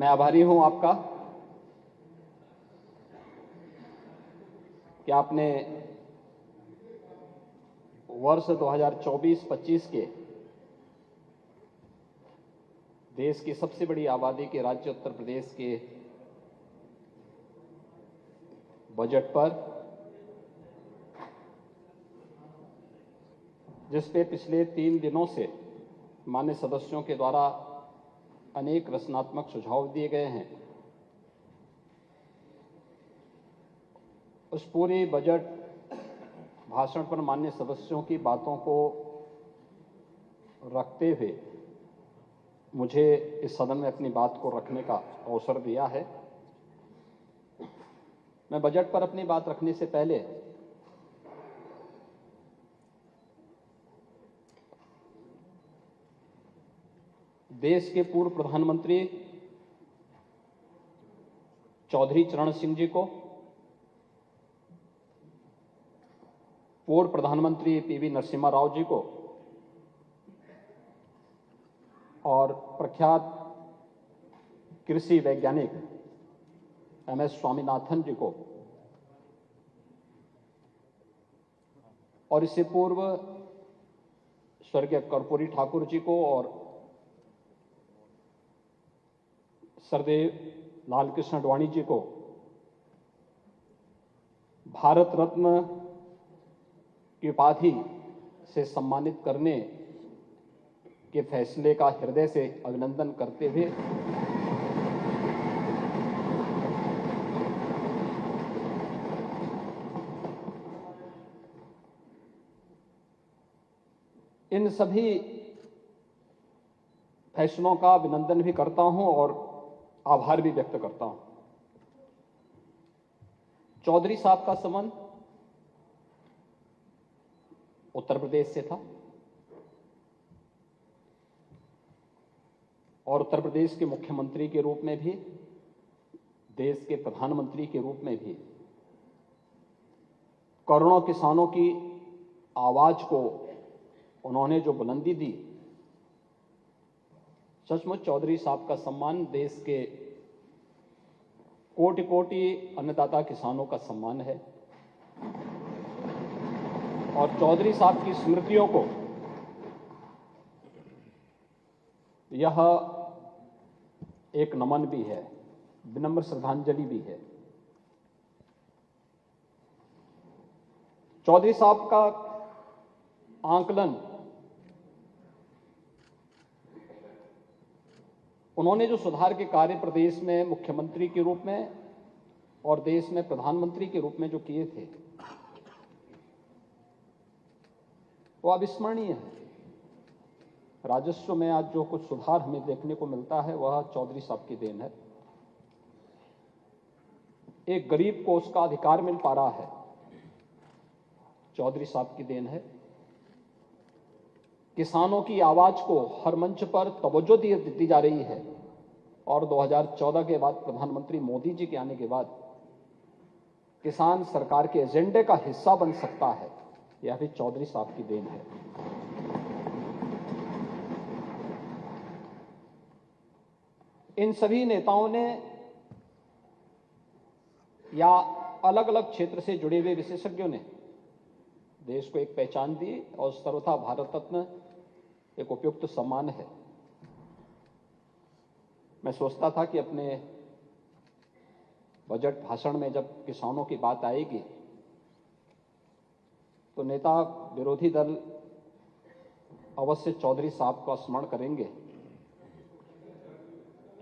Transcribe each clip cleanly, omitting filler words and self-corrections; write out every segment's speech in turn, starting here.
मैं आभारी हूं आपका कि आपने वर्ष 2024-25 के देश की सबसे बड़ी आबादी के राज्य उत्तर प्रदेश के बजट पर, जिस पे पिछले 3 दिनों से मान्य सदस्यों के द्वारा अनेक रचनात्मक सुझाव दिए गए हैं, उस पूरे बजट भाषण पर माननीय सदस्यों की बातों को रखते हुए मुझे इस सदन में अपनी बात को रखने का अवसर दिया है। मैं बजट पर अपनी बात रखने से पहले देश के पूर्व प्रधानमंत्री चौधरी चरण सिंह जी को, पूर्व प्रधानमंत्री पीवी नरसिम्हा राव जी को और प्रख्यात कृषि वैज्ञानिक एमएस स्वामीनाथन जी को और इससे पूर्व स्वर्गीय कर्पूरी ठाकुर जी को और सरदेव लालकृष्ण आडवाणी जी को भारत रत्न की उपाधि से सम्मानित करने के फैसले का हृदय से अभिनंदन करते हुए इन सभी फैसलों का अभिनंदन भी करता हूं और आभार भी व्यक्त करता हूं। चौधरी साहब का संबंध उत्तर प्रदेश से था और उत्तर प्रदेश के मुख्यमंत्री के रूप में भी, देश के प्रधानमंत्री के रूप में भी करोड़ों किसानों की आवाज को उन्होंने जो बुलंदी दी, सचमुच चौधरी साहब का सम्मान देश के कोटि कोटि अन्नदाता किसानों का सम्मान है और चौधरी साहब की स्मृतियों को यह एक नमन भी है, विनम्र श्रद्धांजलि भी है। चौधरी साहब का आंकलन, उन्होंने जो सुधार के कार्य प्रदेश में मुख्यमंत्री के रूप में और देश में प्रधानमंत्री के रूप में जो किए थे, वो अविस्मरणीय है। राजस्व में आज जो कुछ सुधार हमें देखने को मिलता है वह चौधरी साहब की देन है। एक गरीब को उसका अधिकार मिल पा रहा है, चौधरी साहब की देन है। किसानों की आवाज को हर मंच पर तवज्जो दी जा रही है और 2014 के बाद प्रधानमंत्री मोदी जी के आने के बाद किसान सरकार के एजेंडे का हिस्सा बन सकता है, यह भी चौधरी साहब की देन है। इन सभी नेताओं ने या अलग अलग क्षेत्र से जुड़े हुए विशेषज्ञों ने देश को एक पहचान दी और सर्वथा भारत रत्न एक उपयुक्त सम्मान है। मैं सोचता था कि अपने बजट भाषण में जब किसानों की बात आएगी तो नेता विरोधी दल अवश्य चौधरी साहब का स्मरण करेंगे,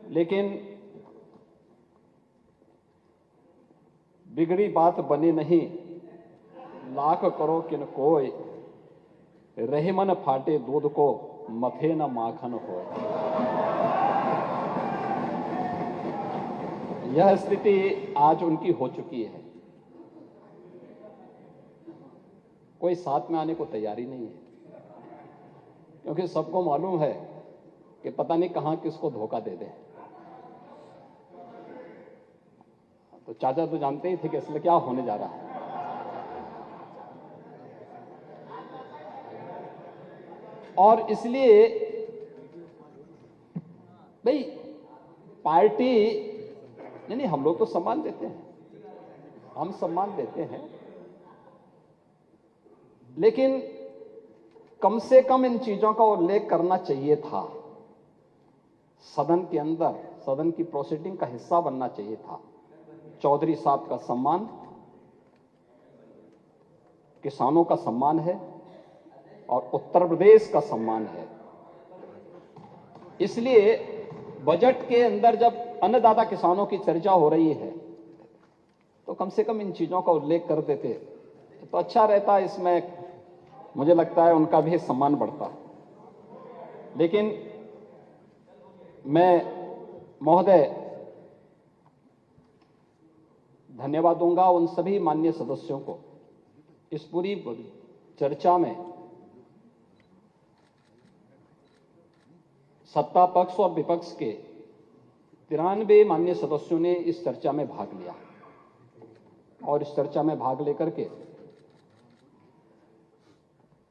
लेकिन बिगड़ी बात बने नहीं, लाख करो किन कोय, रहे मन फाटे दूध को, मथे न माखन हो। यह स्थिति आज उनकी हो चुकी है। कोई साथ में आने को तैयारी नहीं है, क्योंकि सबको मालूम है कि पता नहीं कहां किसको धोखा दे दे। तो चाचा तो जानते ही थे कि इसलिए क्या होने जा रहा है। और इसलिए भाई पार्टी नहीं, हम लोग तो सम्मान देते हैं, हम सम्मान देते हैं, लेकिन कम से कम इन चीजों का उल्लेख करना चाहिए था। सदन के अंदर, सदन की प्रोसीडिंग का हिस्सा बनना चाहिए था। चौधरी साहब का सम्मान किसानों का सम्मान है और उत्तर प्रदेश का सम्मान है। इसलिए बजट के अंदर जब अन्नदाता किसानों की चर्चा हो रही है तो कम से कम इन चीजों का उल्लेख कर देते तो अच्छा रहता। इसमें मुझे लगता है उनका भी सम्मान बढ़ता। लेकिन मैं महोदय धन्यवाद दूंगा उन सभी माननीय सदस्यों को इस पूरी चर्चा में सत्ता पक्ष और विपक्ष के 93 माननीय सदस्यों ने इस चर्चा में भाग लिया और इस चर्चा में भाग लेकर के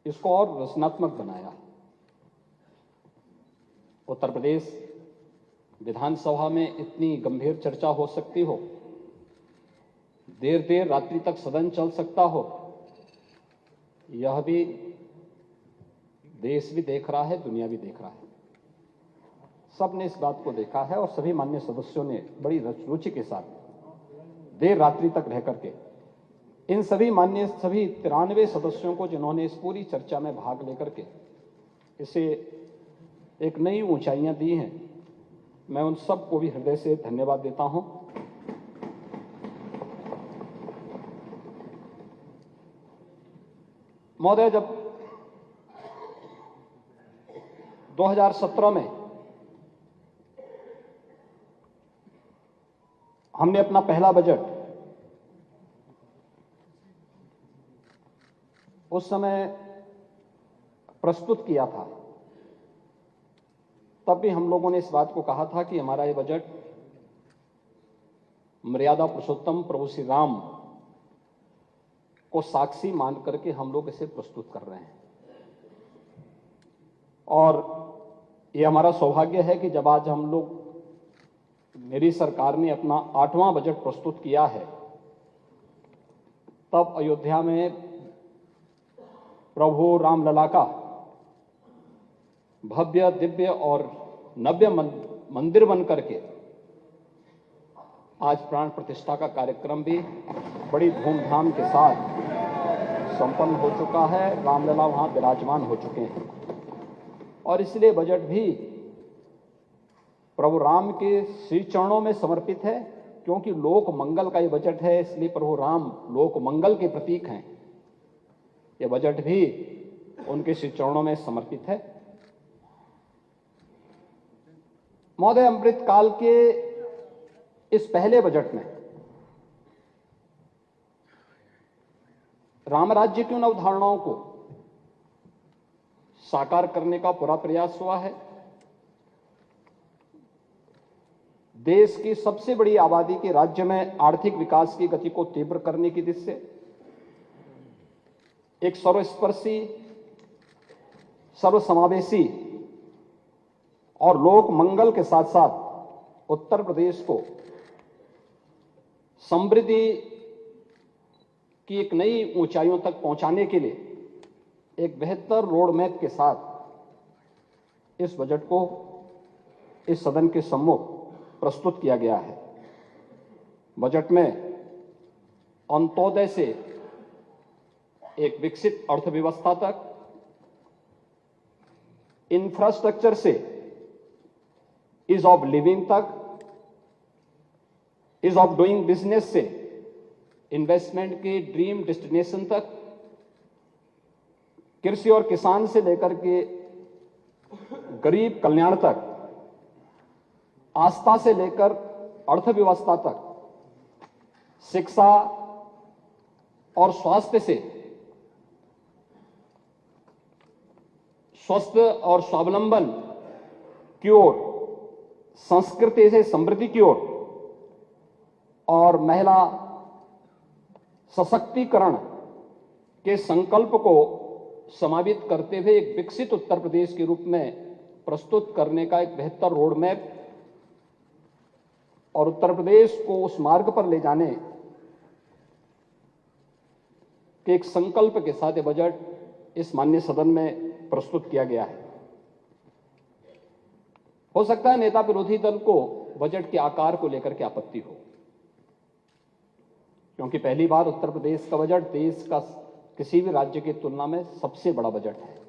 इसको और रचनात्मक बनाया। उत्तर प्रदेश विधानसभा में इतनी गंभीर चर्चा हो सकती हो, देर देर रात्रि तक सदन चल सकता हो, यह भी देश भी देख रहा है, दुनिया भी देख रहा है। सबने इस बात को देखा है और सभी माननीय सदस्यों ने बड़ी रुचि के साथ देर रात्रि तक रह करके इन सभी 93 सदस्यों को जिन्होंने इस पूरी चर्चा में भाग लेकर के इसे एक नई ऊंचाइयां दी हैं, मैं उन सबको भी हृदय से धन्यवाद देता हूं। महोदय, जब 2017 में हमने अपना पहला बजट उस समय प्रस्तुत किया था, तब भी हम लोगों ने इस बात को कहा था कि हमारा ये बजट मर्यादा पुरुषोत्तम प्रभु श्री राम को साक्षी मान करके हम लोग इसे प्रस्तुत कर रहे हैं। और ये हमारा सौभाग्य है कि जब आज हम लोग, मेरी सरकार ने अपना 8वां बजट प्रस्तुत किया है, तब अयोध्या में प्रभु रामलला का भव्य, दिव्य और नव्य मंदिर बन करके आज प्राण प्रतिष्ठा का कार्यक्रम भी बड़ी धूमधाम के साथ संपन्न हो चुका है। रामलला वहां विराजमान हो चुके हैं और इसलिए बजट भी प्रभु राम के श्री चरणों में समर्पित है, क्योंकि लोक मंगल का ये बजट है, इसलिए प्रभु राम लोक मंगल के प्रतीक हैं। ये बजट भी उनके श्री चरणों में समर्पित है। महोदय, अमृतकाल के इस पहले बजट में रामराज्य की उन अवधारणाओं को साकार करने का पूरा प्रयास हुआ है। देश की सबसे बड़ी आबादी के राज्य में आर्थिक विकास की गति को तीव्र करने की दिशा से एक सर्वस्पर्शी, सर्वसमावेशी और लोक मंगल के साथ साथ उत्तर प्रदेश को समृद्धि की एक नई ऊंचाइयों तक पहुंचाने के लिए एक बेहतर रोड मैप के साथ इस बजट को इस सदन के सम्मुख प्रस्तुत किया गया है। बजट में अंत्योदय से एक विकसित अर्थव्यवस्था तक, इंफ्रास्ट्रक्चर से ईज ऑफ लिविंग तक, ईज ऑफ डूइंग बिजनेस से इन्वेस्टमेंट के ड्रीम डेस्टिनेशन तक, कृषि और किसान से लेकर के गरीब कल्याण तक, आस्था से लेकर अर्थव्यवस्था तक, शिक्षा और स्वास्थ्य से स्वस्थ और स्वावलंबन की ओर, संस्कृति से समृद्धि की ओर और महिला सशक्तिकरण के संकल्प को समावित करते हुए एक विकसित उत्तर प्रदेश के रूप में प्रस्तुत करने का एक बेहतर रोड मैप और उत्तर प्रदेश को उस मार्ग पर ले जाने के एक संकल्प के साथ ये बजट इस माननीय सदन में प्रस्तुत किया गया है। हो सकता है नेता विरोधी दल को बजट के आकार को लेकर के आपत्ति हो, क्योंकि पहली बार उत्तर प्रदेश का बजट देश का किसी भी राज्य की तुलना में सबसे बड़ा बजट है।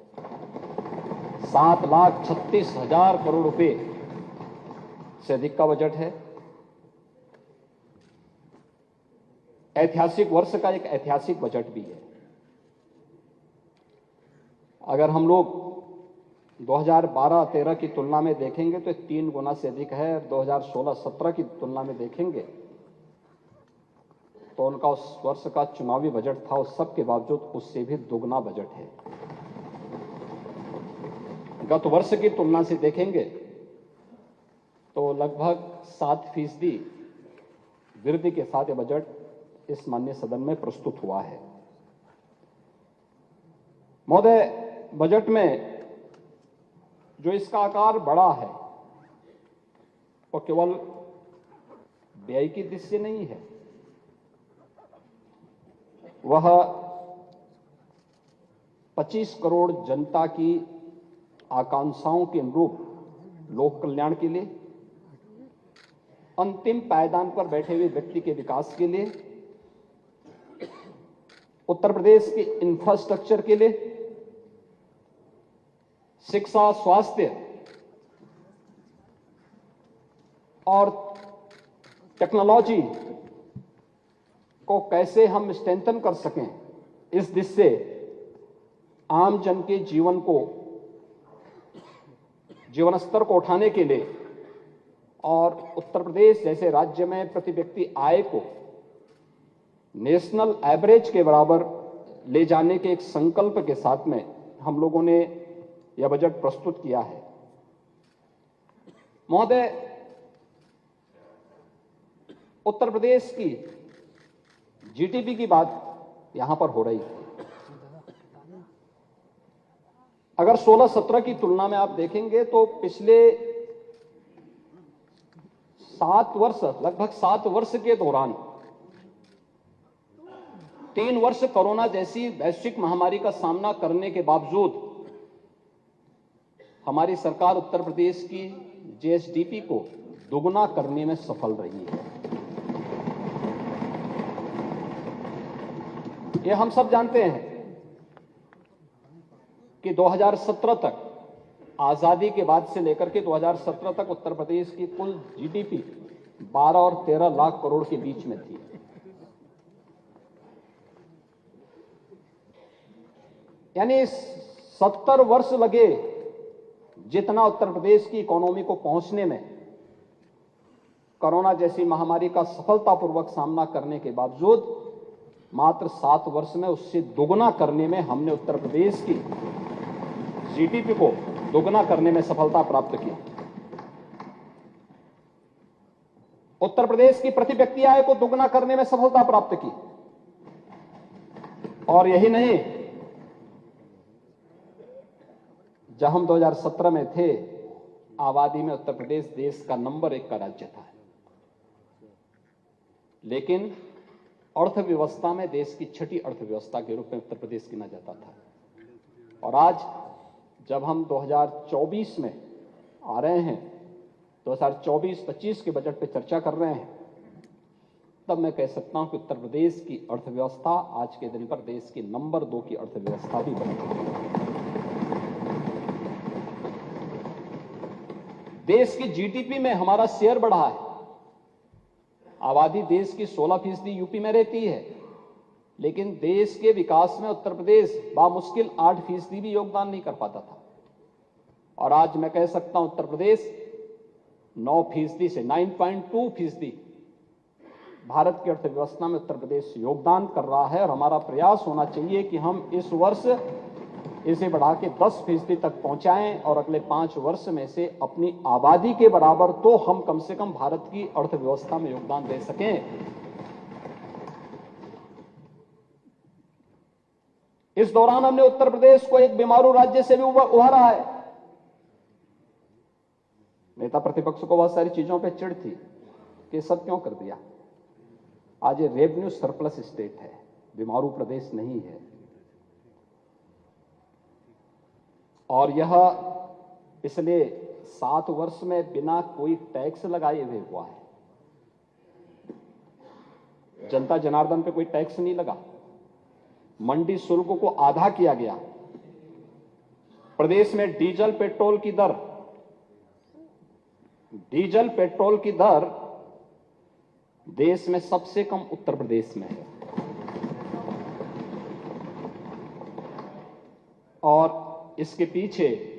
7,36,000 करोड़ रुपए से अधिक का बजट है। ऐतिहासिक वर्ष का एक ऐतिहासिक बजट भी है। अगर हम लोग 2012-13 की तुलना में देखेंगे तो 3 गुना से अधिक है, और 2016-17 की तुलना में देखेंगे तो उनका उस वर्ष का चुनावी बजट था, उस सब के बावजूद उससे भी दुगना बजट है। गत वर्ष की तुलना से देखेंगे तो लगभग 7% वृद्धि के साथ यह बजट इस माननीय सदन में प्रस्तुत हुआ है। महोदय, बजट में जो इसका आकार बड़ा है वो केवल व्यय की दृष्टि से नहीं है, वह 25 करोड़ जनता की आकांक्षाओं के अनुरूप लोक कल्याण के लिए, अंतिम पायदान पर बैठे हुए व्यक्ति के विकास के लिए, उत्तर प्रदेश के इंफ्रास्ट्रक्चर के लिए, शिक्षा, स्वास्थ्य और टेक्नोलॉजी को कैसे हम स्ट्रेंथन कर सकें, इस दिशा से आम जन के जीवन स्तर को उठाने के लिए और उत्तर प्रदेश जैसे राज्य में प्रति व्यक्ति आय को नेशनल एवरेज के बराबर ले जाने के एक संकल्प के साथ में हम लोगों ने यह बजट प्रस्तुत किया है। महोदय, उत्तर प्रदेश की जीडीपी की बात यहां पर हो रही है। अगर 16-17 की तुलना में आप देखेंगे तो पिछले लगभग 7 वर्ष के दौरान 3 वर्ष कोरोना जैसी वैश्विक महामारी का सामना करने के बावजूद हमारी सरकार उत्तर प्रदेश की जीएसडीपी को दोगुना करने में सफल रही है। यह हम सब जानते हैं कि 2017 तक, आजादी के बाद से लेकर के 2017 तक उत्तर प्रदेश की कुल जीडीपी 12 और 13 लाख करोड़ के बीच में थी। यानी 70 वर्ष लगे जितना उत्तर प्रदेश की इकोनॉमी को पहुंचने में, कोरोना जैसी महामारी का सफलतापूर्वक सामना करने के बावजूद मात्र 7 वर्ष में उससे दोगुना करने में हमने उत्तर प्रदेश की जीडीपी को दोगुना करने में सफलता प्राप्त की। उत्तर प्रदेश की प्रति व्यक्ति आय को दोगुना करने में सफलता प्राप्त की। और यही नहीं, जब हम 2017 में थे, आबादी में उत्तर प्रदेश देश का नंबर 1 का राज्य था, लेकिन अर्थव्यवस्था में देश की 6ठी अर्थव्यवस्था के रूप में उत्तर प्रदेश गिना जाता था। और आज जब हम 2024 में आ रहे हैं, 2024-25 के बजट पे चर्चा कर रहे हैं, तब मैं कह सकता हूं कि उत्तर प्रदेश की अर्थव्यवस्था आज के दिन पर देश की नंबर 2 की अर्थव्यवस्था भी बन गई है। देश की जीडीपी में हमारा शेयर बढ़ा है। आबादी देश की 16% यूपी में रहती है, लेकिन देश के विकास में उत्तर प्रदेश बामुश्किल 8% भी योगदान नहीं कर पाता था। और आज मैं कह सकता हूं उत्तर प्रदेश 9% से 9.2% भारत की अर्थव्यवस्था में उत्तर प्रदेश योगदान कर रहा है। और हमारा प्रयास होना चाहिए कि हम इस वर्ष इसे बढ़ा के 10% तक पहुंचाएं और अगले 5 वर्ष में से अपनी आबादी के बराबर तो हम कम से कम भारत की अर्थव्यवस्था में योगदान दे सकें। इस दौरान हमने उत्तर प्रदेश को एक बीमारू राज्य से भी उभारा है। नेता प्रतिपक्ष को बहुत सारी चीजों पर चिढ़ थी, कि सब क्यों कर दिया। आज ये रेवेन्यू सरप्लस स्टेट है, बीमारू प्रदेश नहीं है। और यह पिछले 7 वर्ष में बिना कोई टैक्स लगाए हुए हुआ है। जनता जनार्दन पे कोई टैक्स नहीं लगा। मंडी शुल्क को आधा किया गया। प्रदेश में डीजल पेट्रोल की दर देश में सबसे कम उत्तर प्रदेश में है। और इसके पीछे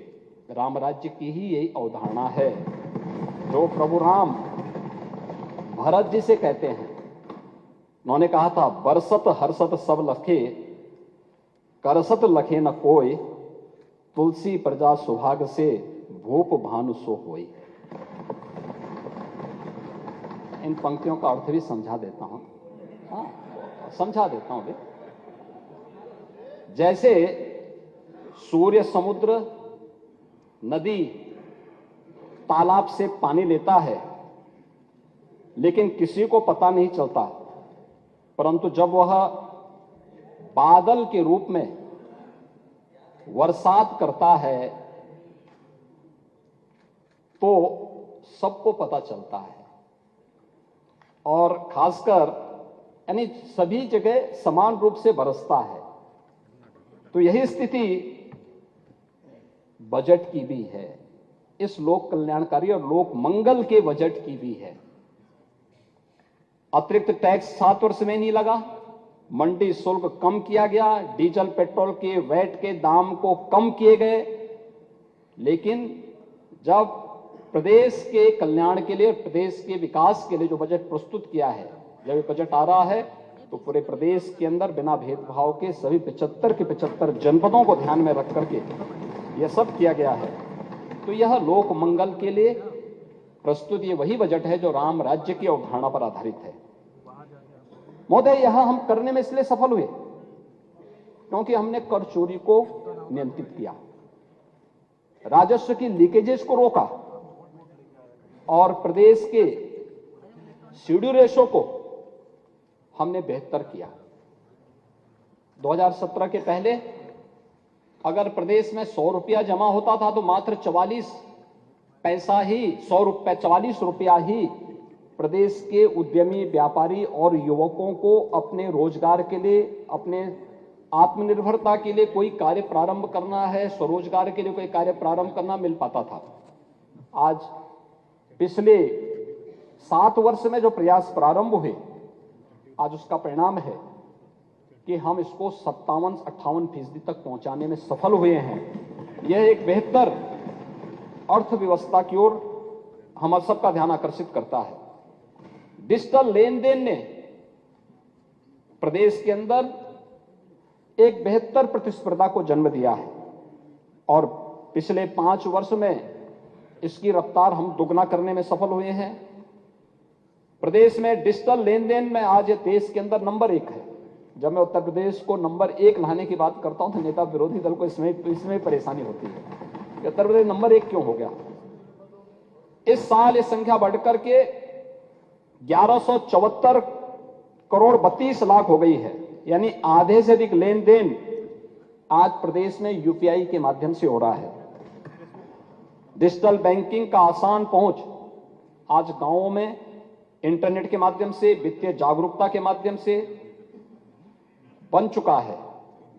राम राज्य की ही यही अवधारणा है जो प्रभु राम भरत जी से कहते हैं। उन्होंने कहा था, बरसत हर्षत सब लखे, करसत लखे न कोई, तुलसी प्रजा सुभाग से, भूप भानु सो होई। इन पंक्तियों का अर्थ भी समझा देता हूं। समझा देता हूं। जैसे सूर्य, समुद्र, नदी, तालाब से पानी लेता है, लेकिन किसी को पता नहीं चलता, परंतु जब वह बादल के रूप में बरसात करता है तो सबको पता चलता है। और खासकर यानी सभी जगह समान रूप से बरसता है। तो यही स्थिति बजट की भी है, इस लोक कल्याणकारी और लोक मंगल के बजट की भी है। अतिरिक्त टैक्स 7 वर्ष में नहीं लगा, मंडी शुल्क कम किया गया, डीजल पेट्रोल के वैट के दाम को कम किए गए। लेकिन जब प्रदेश के कल्याण के लिए, प्रदेश के विकास के लिए जो बजट प्रस्तुत किया है, जब ये बजट आ रहा है तो पूरे प्रदेश के अंदर बिना भेदभाव के सभी 75 के 75 जनपदों को ध्यान में रख करके यह सब किया गया है। तो यह लोक मंगल के लिए प्रस्तुत ये वही बजट है जो राम राज्य की अवधारणा पर आधारित है। महोदय, यह हम करने में इसलिए सफल हुए क्योंकि हमने कर चोरी को नियंत्रित किया, राजस्व की लीकेजेस को रोका और प्रदेश के सीडी रेशो को हमने बेहतर किया। 2017 के पहले अगर प्रदेश में 100 रुपया जमा होता था तो मात्र 44 पैसा ही 44 रुपया ही प्रदेश के उद्यमी, व्यापारी और युवकों को अपने रोजगार के लिए, अपने आत्मनिर्भरता के लिए कोई कार्य प्रारंभ करना है, स्वरोजगार के लिए कोई कार्य प्रारंभ करना मिल पाता था। आज पिछले 7 वर्ष में जो प्रयास प्रारंभ हुए, आज उसका परिणाम है कि हम इसको 57-58% तक पहुंचाने में सफल हुए हैं। यह एक बेहतर अर्थव्यवस्था की ओर हम सबका ध्यान आकर्षित करता है। डिजिटल लेन देन ने प्रदेश के अंदर एक बेहतर प्रतिस्पर्धा को जन्म दिया है और पिछले 5 वर्ष में इसकी रफ्तार हम दुगना करने में सफल हुए हैं। प्रदेश में डिजिटल लेन देन में आज देश के अंदर नंबर 1 है। जब मैं उत्तर प्रदेश को नंबर 1 लाने की बात करता हूं तो नेता विरोधी दल को इसमें परेशानी होती है कि उत्तर प्रदेश नंबर 1 क्यों हो गया। इस साल ये संख्या बढ़कर के 1174 करोड़ 32 लाख हो गई है, यानी आधे से अधिक लेन देन आज प्रदेश में यूपीआई के माध्यम से हो रहा है। डिजिटल बैंकिंग का आसान पहुंच आज गांवों में इंटरनेट के माध्यम से, वित्तीय जागरूकता के माध्यम से बन चुका है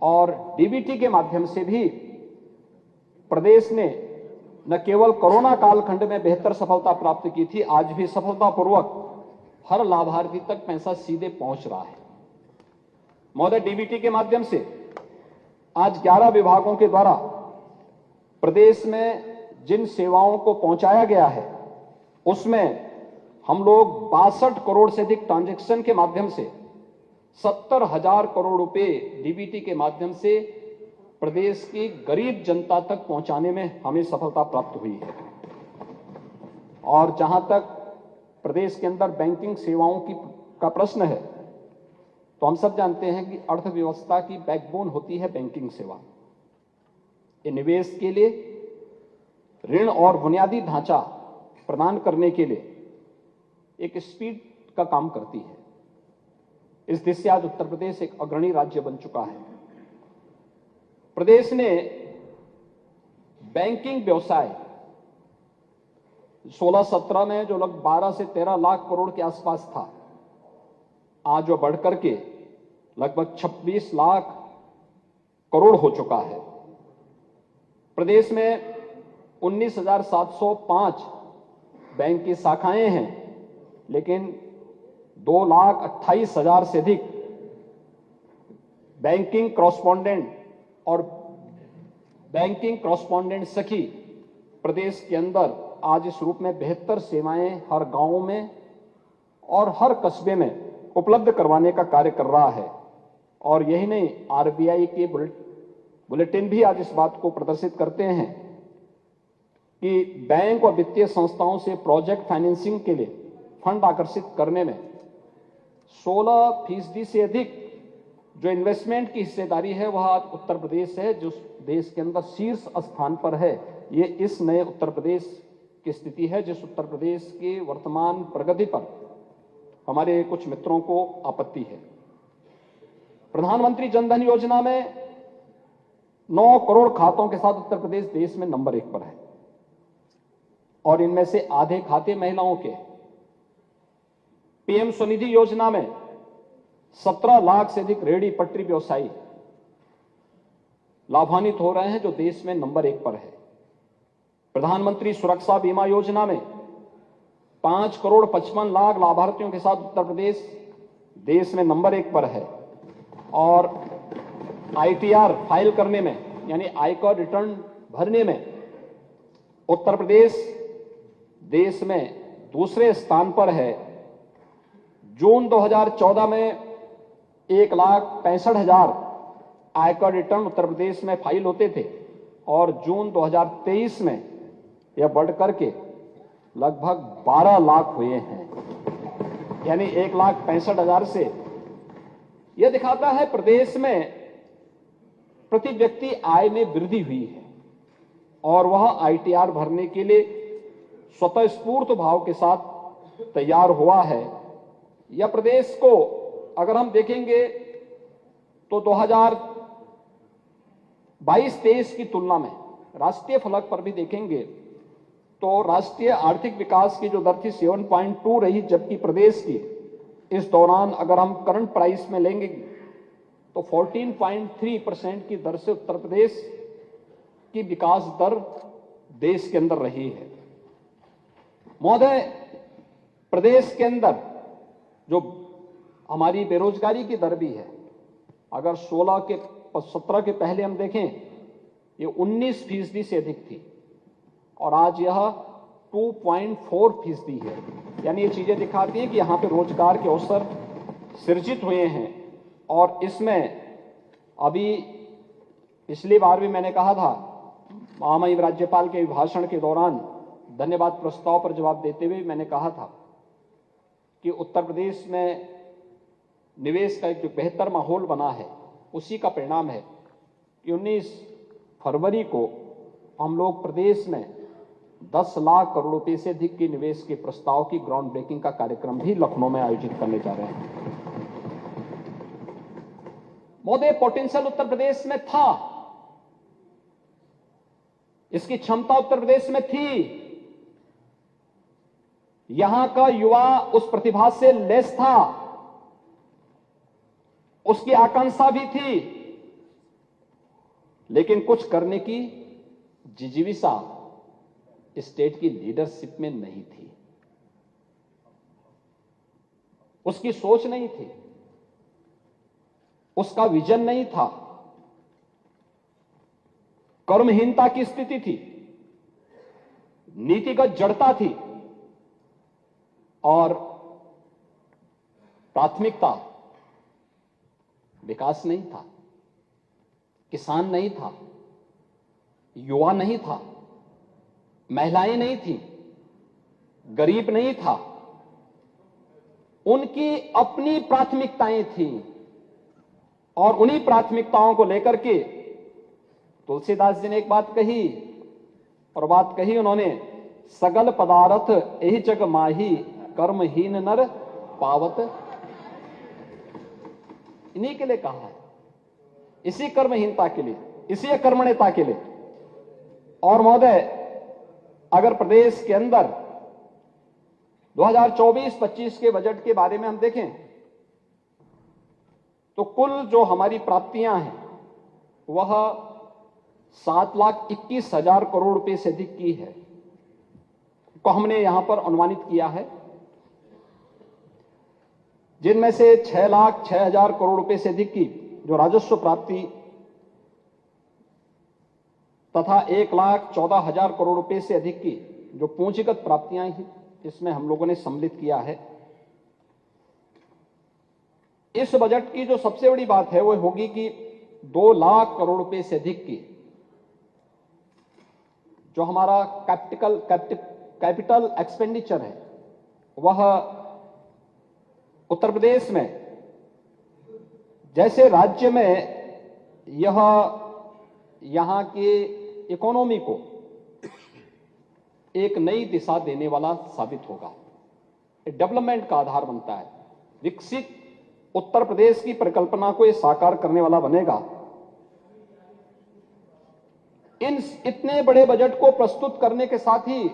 और डीबीटी के माध्यम से भी प्रदेश ने न केवल कोरोना कालखंड में बेहतर सफलता प्राप्त की थी, आज भी सफलतापूर्वक हर लाभार्थी तक पैसा सीधे पहुंच रहा है। महोदय, डीबीटी के माध्यम से आज 11 विभागों के द्वारा प्रदेश में जिन सेवाओं को पहुंचाया गया है उसमें हम लोग 62 करोड़ से अधिक ट्रांजैक्शन के माध्यम से 70,000 करोड़ रुपए डीबीटी के माध्यम से प्रदेश की गरीब जनता तक पहुंचाने में हमें सफलता प्राप्त हुई है। और जहां तक प्रदेश के अंदर बैंकिंग सेवाओं का प्रश्न है तो हम सब जानते हैं कि अर्थव्यवस्था की बैकबोन होती है बैंकिंग सेवा। ये निवेश के लिए, ऋण और बुनियादी ढांचा प्रदान करने के लिए एक स्पीड का काम करती है। इस दिशा से आज उत्तर प्रदेश एक अग्रणी राज्य बन चुका है। प्रदेश ने बैंकिंग व्यवसाय 16-17 में जो लगभग 12 से 13 लाख करोड़ के आसपास था, आज वो बढ़कर के लगभग 26 लाख करोड़ हो चुका है। प्रदेश में 19,705 बैंक की शाखाएं हैं, लेकिन 2,28,000 से अधिक बैंकिंग कॉरस्पॉन्डेंट और बैंकिंग कॉरस्पॉन्डेंट सखी प्रदेश के अंदर आज इस रूप में बेहतर सेवाएं हर गांव में और हर कस्बे में उपलब्ध करवाने का कार्य कर रहा है। और यही नहीं, आरबीआई के बुलेटिन भी आज इस बात को प्रदर्शित करते हैं कि बैंक और वित्तीय संस्थाओं से प्रोजेक्ट फाइनेंसिंग के लिए फंड आकर्षित करने में 16% से अधिक जो इन्वेस्टमेंट की हिस्सेदारी है वह आज उत्तर प्रदेश है, जो देश के अंदर शीर्ष स्थान पर है। ये इस नए उत्तर प्रदेश की स्थिति है, जिस उत्तर प्रदेश की वर्तमान प्रगति पर हमारे कुछ मित्रों को आपत्ति है। प्रधानमंत्री जनधन योजना में 9 करोड़ खातों के साथ उत्तर प्रदेश देश में नंबर 1 पर है और इनमें से आधे खाते महिलाओं के। पीएम स्वनिधि योजना में 17 लाख से अधिक रेहड़ी पटरी व्यवसायी लाभान्वित हो रहे हैं, जो देश में नंबर 1 पर है। प्रधानमंत्री सुरक्षा बीमा योजना में 5 करोड़ 55 लाख लाभार्थियों के साथ उत्तर प्रदेश देश में नंबर 1 पर है। और आईटीआर फाइल करने में, यानी आयकर रिटर्न भरने में उत्तर प्रदेश देश में दूसरे स्थान पर है। जून 2014 में 1,65,000 आयकर रिटर्न उत्तर प्रदेश में फाइल होते थे और जून 2023 में यह बढ़कर के लगभग 12 लाख हुए हैं, यानी 1,65,000 से। यह दिखाता है प्रदेश में प्रति व्यक्ति आय में वृद्धि हुई है और वह आईटीआर भरने के लिए स्वतःस्फूर्त भाव के साथ तैयार हुआ है। यह प्रदेश को अगर हम देखेंगे तो 2022-23 की तुलना में राष्ट्रीय फलक पर भी देखेंगे तो राष्ट्रीय आर्थिक विकास की जो दर थी 7.2 रही, जबकि प्रदेश की इस दौरान अगर हम करंट प्राइस में लेंगे तो 14.3% की दर से उत्तर प्रदेश की विकास दर देश के अंदर रही है। महोदय, प्रदेश के अंदर जो हमारी बेरोजगारी की दर भी है, अगर 17 के पहले हम देखें ये 19% से अधिक थी और आज यह 2.4% है। यानी ये चीजें दिखाती हैं कि यहां पे रोजगार के अवसर सृजित हुए हैं। और इसमें अभी पिछली बार भी मैंने कहा था, महामहिम राज्यपाल के भाषण के दौरान धन्यवाद प्रस्ताव पर जवाब देते हुए मैंने कहा था कि उत्तर प्रदेश में निवेश का एक जो बेहतर माहौल बना है उसी का परिणाम है कि 19 फरवरी को हम लोग प्रदेश में 10 लाख करोड़ रुपए से अधिक के निवेश के प्रस्ताव की ग्राउंड ब्रेकिंग का कार्यक्रम भी लखनऊ में आयोजित करने जा रहे हैं। महोदय, पोटेंशियल उत्तर प्रदेश में था, इसकी क्षमता उत्तर प्रदेश में थी। यहां का युवा उस प्रतिभा से लैस था, उसकी आकांक्षा भी थी, लेकिन कुछ करने की जिजीविषा स्टेट की लीडरशिप में नहीं थी, उसकी सोच नहीं थी, उसका विजन नहीं था, कर्महीनता की स्थिति थी, नीतिगत जड़ता थी और प्राथमिकता विकास नहीं था, किसान नहीं था, युवा नहीं था, महिलाएं नहीं थी, गरीब नहीं था। उनकी अपनी प्राथमिकताएं थीं और उन्हीं प्राथमिकताओं को लेकर के तुलसीदास जी ने एक बात कही, और बात कही उन्होंने, सगल पदार्थ यही जग माही कर्महीन नर पावत, इन्हीं के लिए कहा है, इसी कर्महीनता के लिए, इसी अकर्मण्यता के लिए। और महोदय, अगर प्रदेश के अंदर 2024-25 के बजट के बारे में हम देखें तो कुल जो हमारी प्राप्तियां हैं वह 7,21,000 करोड़ रुपए से अधिक की है, को हमने यहां पर अनुमानित किया है, जिनमें से 6,06,000 करोड़ रुपए से अधिक की जो राजस्व प्राप्ति तथा 1,14,000 करोड़ रुपए से अधिक की जो पूंजीगत प्राप्तियां हैं, इसमें हम लोगों ने सम्मिलित किया है। इस बजट की जो सबसे बड़ी बात है वो होगी कि 2 लाख करोड़ रुपए से अधिक की जो हमारा कैपिटल एक्सपेंडिचर है वह उत्तर प्रदेश में, जैसे राज्य में यह यहां के इकोनॉमी को एक नई दिशा देने वाला साबित होगा, डेवलपमेंट का आधार बनता है, विकसित उत्तर प्रदेश की परिकल्पना को यह साकार करने वाला बनेगा। इन इतने बड़े बजट को प्रस्तुत करने के साथ ही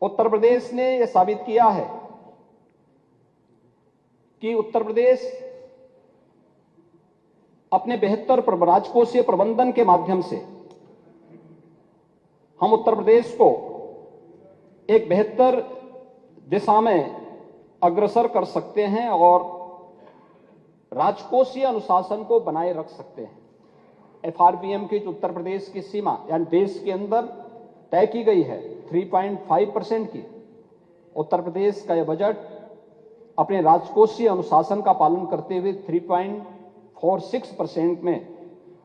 उत्तर प्रदेश ने यह साबित किया है कि उत्तर प्रदेश अपने बेहतर राजकोषीय प्रबंधन के माध्यम से हम उत्तर प्रदेश को एक बेहतर दिशा में अग्रसर कर सकते हैं और राजकोषीय अनुशासन को बनाए रख सकते हैं। एफआरबीएम की जो उत्तर प्रदेश की सीमा यानी देश के अंदर तय की गई है 3.5% की, उत्तर प्रदेश का यह बजट अपने राजकोषीय अनुशासन का पालन करते हुए 3.46% में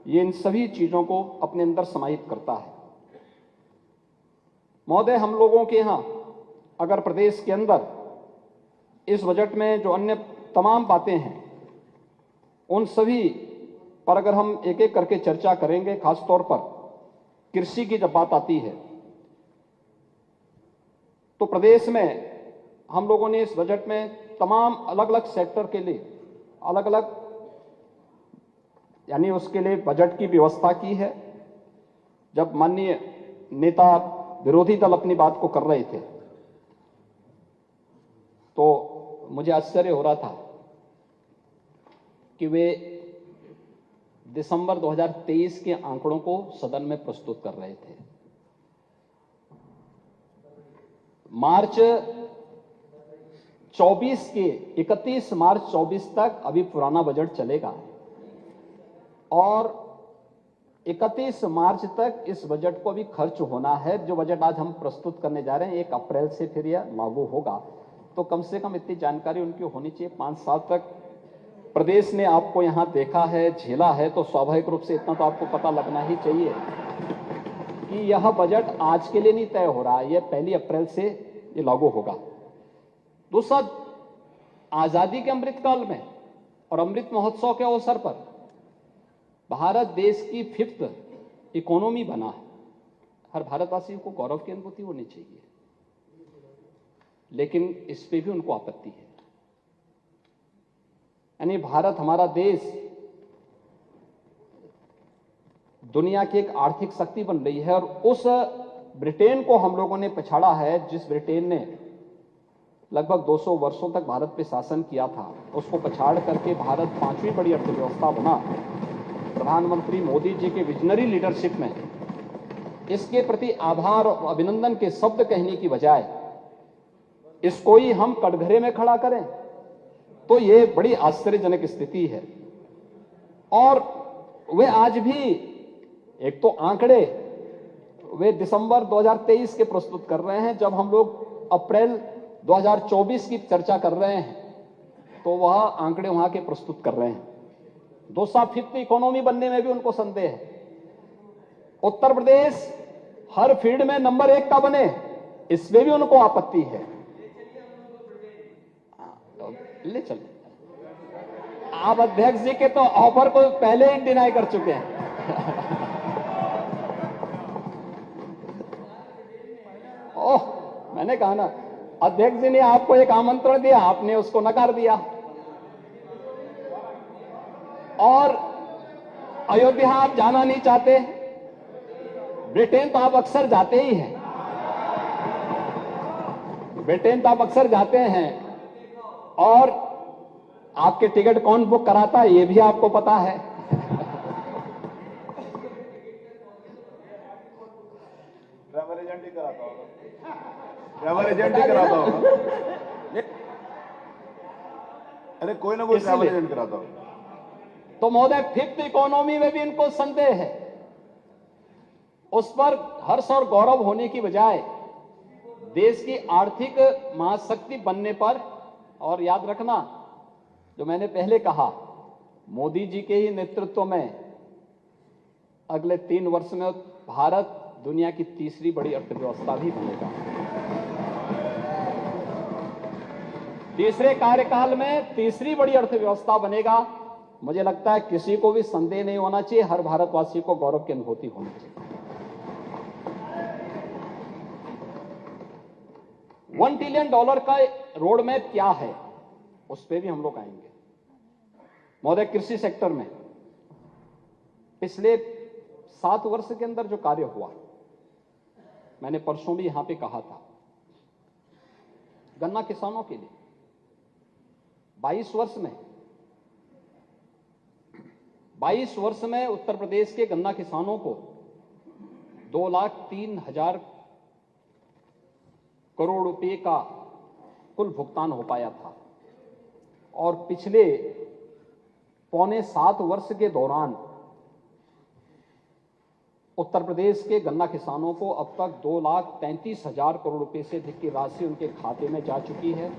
ये इन सभी चीजों को अपने अंदर समाहित करता है। महोदय, हम लोगों के यहां अगर प्रदेश के अंदर इस बजट में जो अन्य तमाम बातें हैं उन सभी पर अगर हम एक एक करके चर्चा करेंगे, खासतौर पर कृषि की जब बात आती है तो प्रदेश में हम लोगों ने इस बजट में तमाम अलग अलग सेक्टर के लिए अलग अलग यानी उसके लिए बजट की व्यवस्था की है। जब माननीय नेता विरोधी दल अपनी बात को कर रहे थे तो मुझे आश्चर्य हो रहा था कि वे दिसंबर 2023 के आंकड़ों को सदन में प्रस्तुत कर रहे थे। मार्च 24 के 31 मार्च 24 तक अभी पुराना बजट चलेगा और 31 मार्च तक इस बजट को अभी खर्च होना है। जो बजट आज हम प्रस्तुत करने जा रहे हैं 1 अप्रैल से फिर यह लागू होगा, तो कम से कम इतनी जानकारी उनकी होनी चाहिए। 5 साल तक प्रदेश ने आपको यहां देखा है, झेला है, तो स्वाभाविक रूप से इतना तो आपको पता लगना ही चाहिए कि यह बजट आज के लिए नहीं तय हो रहा है, यह 1 अप्रैल से ये लागू होगा। दूसरा, आजादी के अमृत काल में और अमृत महोत्सव के अवसर पर भारत देश की 5th इकोनॉमी बना है। हर भारतवासी को गौरव की अनुभूति होनी चाहिए, लेकिन इस पे भी उनको आपत्ति है। यानी भारत, हमारा देश दुनिया की एक आर्थिक शक्ति बन रही है और उस ब्रिटेन को हम लोगों ने पछाड़ा है, जिस ब्रिटेन ने लगभग 200 वर्षों तक भारत पे शासन किया था, उसको पछाड़ करके भारत 5वीं बड़ी अर्थव्यवस्था बना। प्रधानमंत्री मोदी जी के विजनरी लीडरशिप में इसके प्रति आभार और अभिनंदन के शब्द कहने की बजाय इसको ही हम कटघरे में खड़ा करें तो ये बड़ी आश्चर्यजनक स्थिति है। और वे आज भी एक तो आंकड़े वे दिसंबर 2023 के प्रस्तुत कर रहे हैं, जब हम लोग अप्रैल 2024 की चर्चा कर रहे हैं तो वह आंकड़े वहां के प्रस्तुत कर रहे हैं। 5th इकोनॉमी बनने में भी उनको संदेह है। उत्तर प्रदेश हर फील्ड में नंबर 1 का बने, इसमें भी उनको आपत्ति है। ले चलो, आप अध्यक्ष जी के तो ऑफर को पहले ही डिनाई कर चुके हैं। ओह, मैंने कहा ना, अध्यक्ष जी ने आपको एक आमंत्रण दिया, आपने उसको नकार दिया। और अयोध्या आप जाना नहीं चाहते, ब्रिटेन तो आप अक्सर जाते ही हैं, ब्रिटेन तो आप अक्सर जाते हैं, और आपके टिकट कौन बुक कराता है ये भी आपको पता है। ट्रैवल एजेंट ही कराता होगा, ट्रैवल एजेंट ही कराता होगा। अरे कोई ना कोई ट्रैवल एजेंट कराता होगा। तो महोदय, फिफ्थ इकोनॉमी में भी इनको संदेह है। उस पर हर्ष और गौरव होने की बजाय देश की आर्थिक महाशक्ति बनने पर, और याद रखना जो मैंने पहले कहा, मोदी जी के ही नेतृत्व में अगले 3 वर्ष में भारत दुनिया की तीसरी बड़ी अर्थव्यवस्था भी बनेगा। तीसरे कार्यकाल में तीसरी बड़ी अर्थव्यवस्था बनेगा। मुझे लगता है किसी को भी संदेह नहीं होना चाहिए, हर भारतवासी को गौरव की अनुभूति होनी चाहिए। $1 ट्रिलियन का रोड मैप क्या है, उस पर भी हम लोग आएंगे। महोदय, कृषि सेक्टर में पिछले 7 वर्ष के अंदर जो कार्य हुआ, मैंने परसों भी यहां पे कहा था, गन्ना किसानों के लिए 22 वर्ष में उत्तर प्रदेश के गन्ना किसानों को 2,03,000 करोड़ रुपए का कुल भुगतान हो पाया था। और पिछले पौने 7 वर्ष के दौरान उत्तर प्रदेश के गन्ना किसानों को अब तक 2,33,000 करोड़ रुपए से अधिक की राशि उनके खाते में जा चुकी है।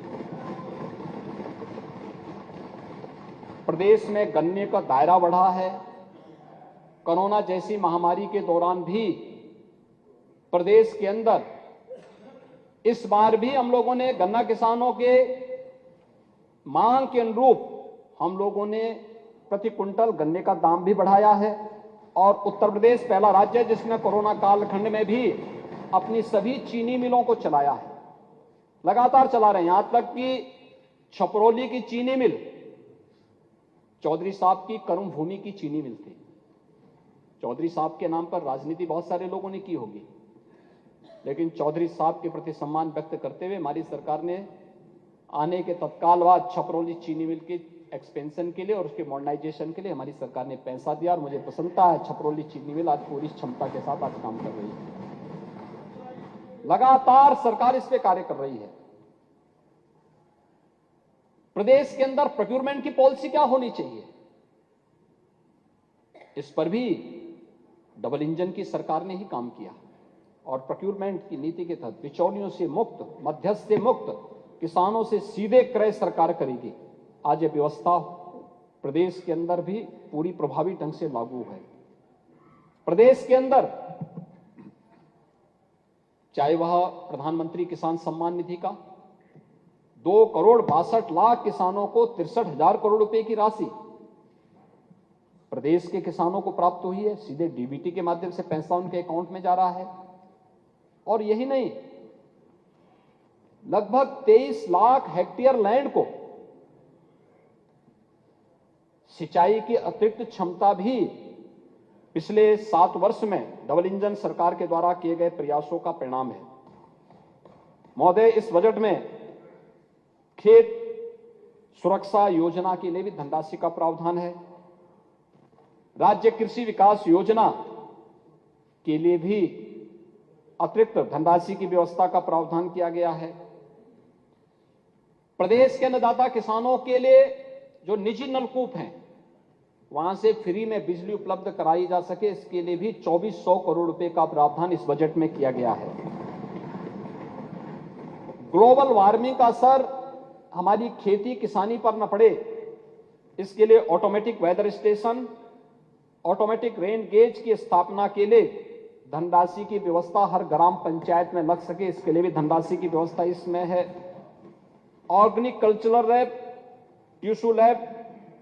प्रदेश में गन्ने का दायरा बढ़ा है। कोरोना जैसी महामारी के दौरान भी प्रदेश के अंदर इस बार भी हम लोगों ने गन्ना किसानों के मांग के अनुरूप हम लोगों ने प्रति क्विंटल गन्ने का दाम भी बढ़ाया है। और उत्तर प्रदेश पहला राज्य है जिसने कोरोना कालखंड में भी अपनी सभी चीनी मिलों को चलाया है, लगातार चला रहे हैं। यहां तक कि छपरौली की चीनी मिल, चौधरी साहब की कर्म भूमि की चीनी मिल थी। चौधरी साहब के नाम पर राजनीति बहुत सारे लोगों ने की होगी, लेकिन चौधरी साहब के प्रति सम्मान व्यक्त करते हुए हमारी सरकार ने आने के तत्काल बाद छपरौली चीनी मिल के एक्सपेंशन के लिए और उसके मॉडर्नाइजेशन के लिए हमारी सरकार ने पैसा दिया। और मुझे प्रसन्नता है, छपरौली चीनी मिल आज पूरी क्षमता के साथ आज काम कर रही है। लगातार सरकार इस पे कार्य कर रही है। प्रदेश के अंदर प्रोक्योरमेंट की पॉलिसी क्या होनी चाहिए, इस पर भी डबल इंजन की सरकार ने ही काम किया। और प्रोक्योरमेंट की नीति के तहत बिचौलियों से मुक्त, मध्यस्थ से मुक्त, किसानों से सीधे क्रय सरकार करेगी। आज ये व्यवस्था प्रदेश के अंदर भी पूरी प्रभावी ढंग से लागू है। प्रदेश के अंदर चाहे वह प्रधानमंत्री किसान सम्मान निधि का 2,62,00,000 किसानों को 63,000 करोड़ रुपए की राशि प्रदेश के किसानों को प्राप्त हुई है। सीधे डीबीटी के माध्यम से पैसा उनके अकाउंट में जा रहा है। और यही नहीं, लगभग 23 लाख हेक्टेयर लैंड को सिंचाई की अतिरिक्त क्षमता भी पिछले 7 वर्ष में डबल इंजन सरकार के द्वारा किए गए प्रयासों का परिणाम है। महोदय, इस बजट में खेत सुरक्षा योजना के लिए भी धनराशि का प्रावधान है। राज्य कृषि विकास योजना के लिए भी अतिरिक्त धनराशि की व्यवस्था का प्रावधान किया गया है। प्रदेश के अन्नदाता किसानों के लिए जो निजी नलकूप हैं वहां से फ्री में बिजली उपलब्ध कराई जा सके, इसके लिए भी 2,400 करोड़ रुपए का प्रावधान इस बजट में किया गया है। ग्लोबल वार्मिंग का असर हमारी खेती किसानी पर न पड़े, इसके लिए automatic weather station, automatic rain gauge की स्थापना के लिए धनराशि की व्यवस्था हर ग्राम पंचायत में लग सके, इसके लिए भी धनराशि की व्यवस्था इसमें है। Organic cultural lab, tissue lab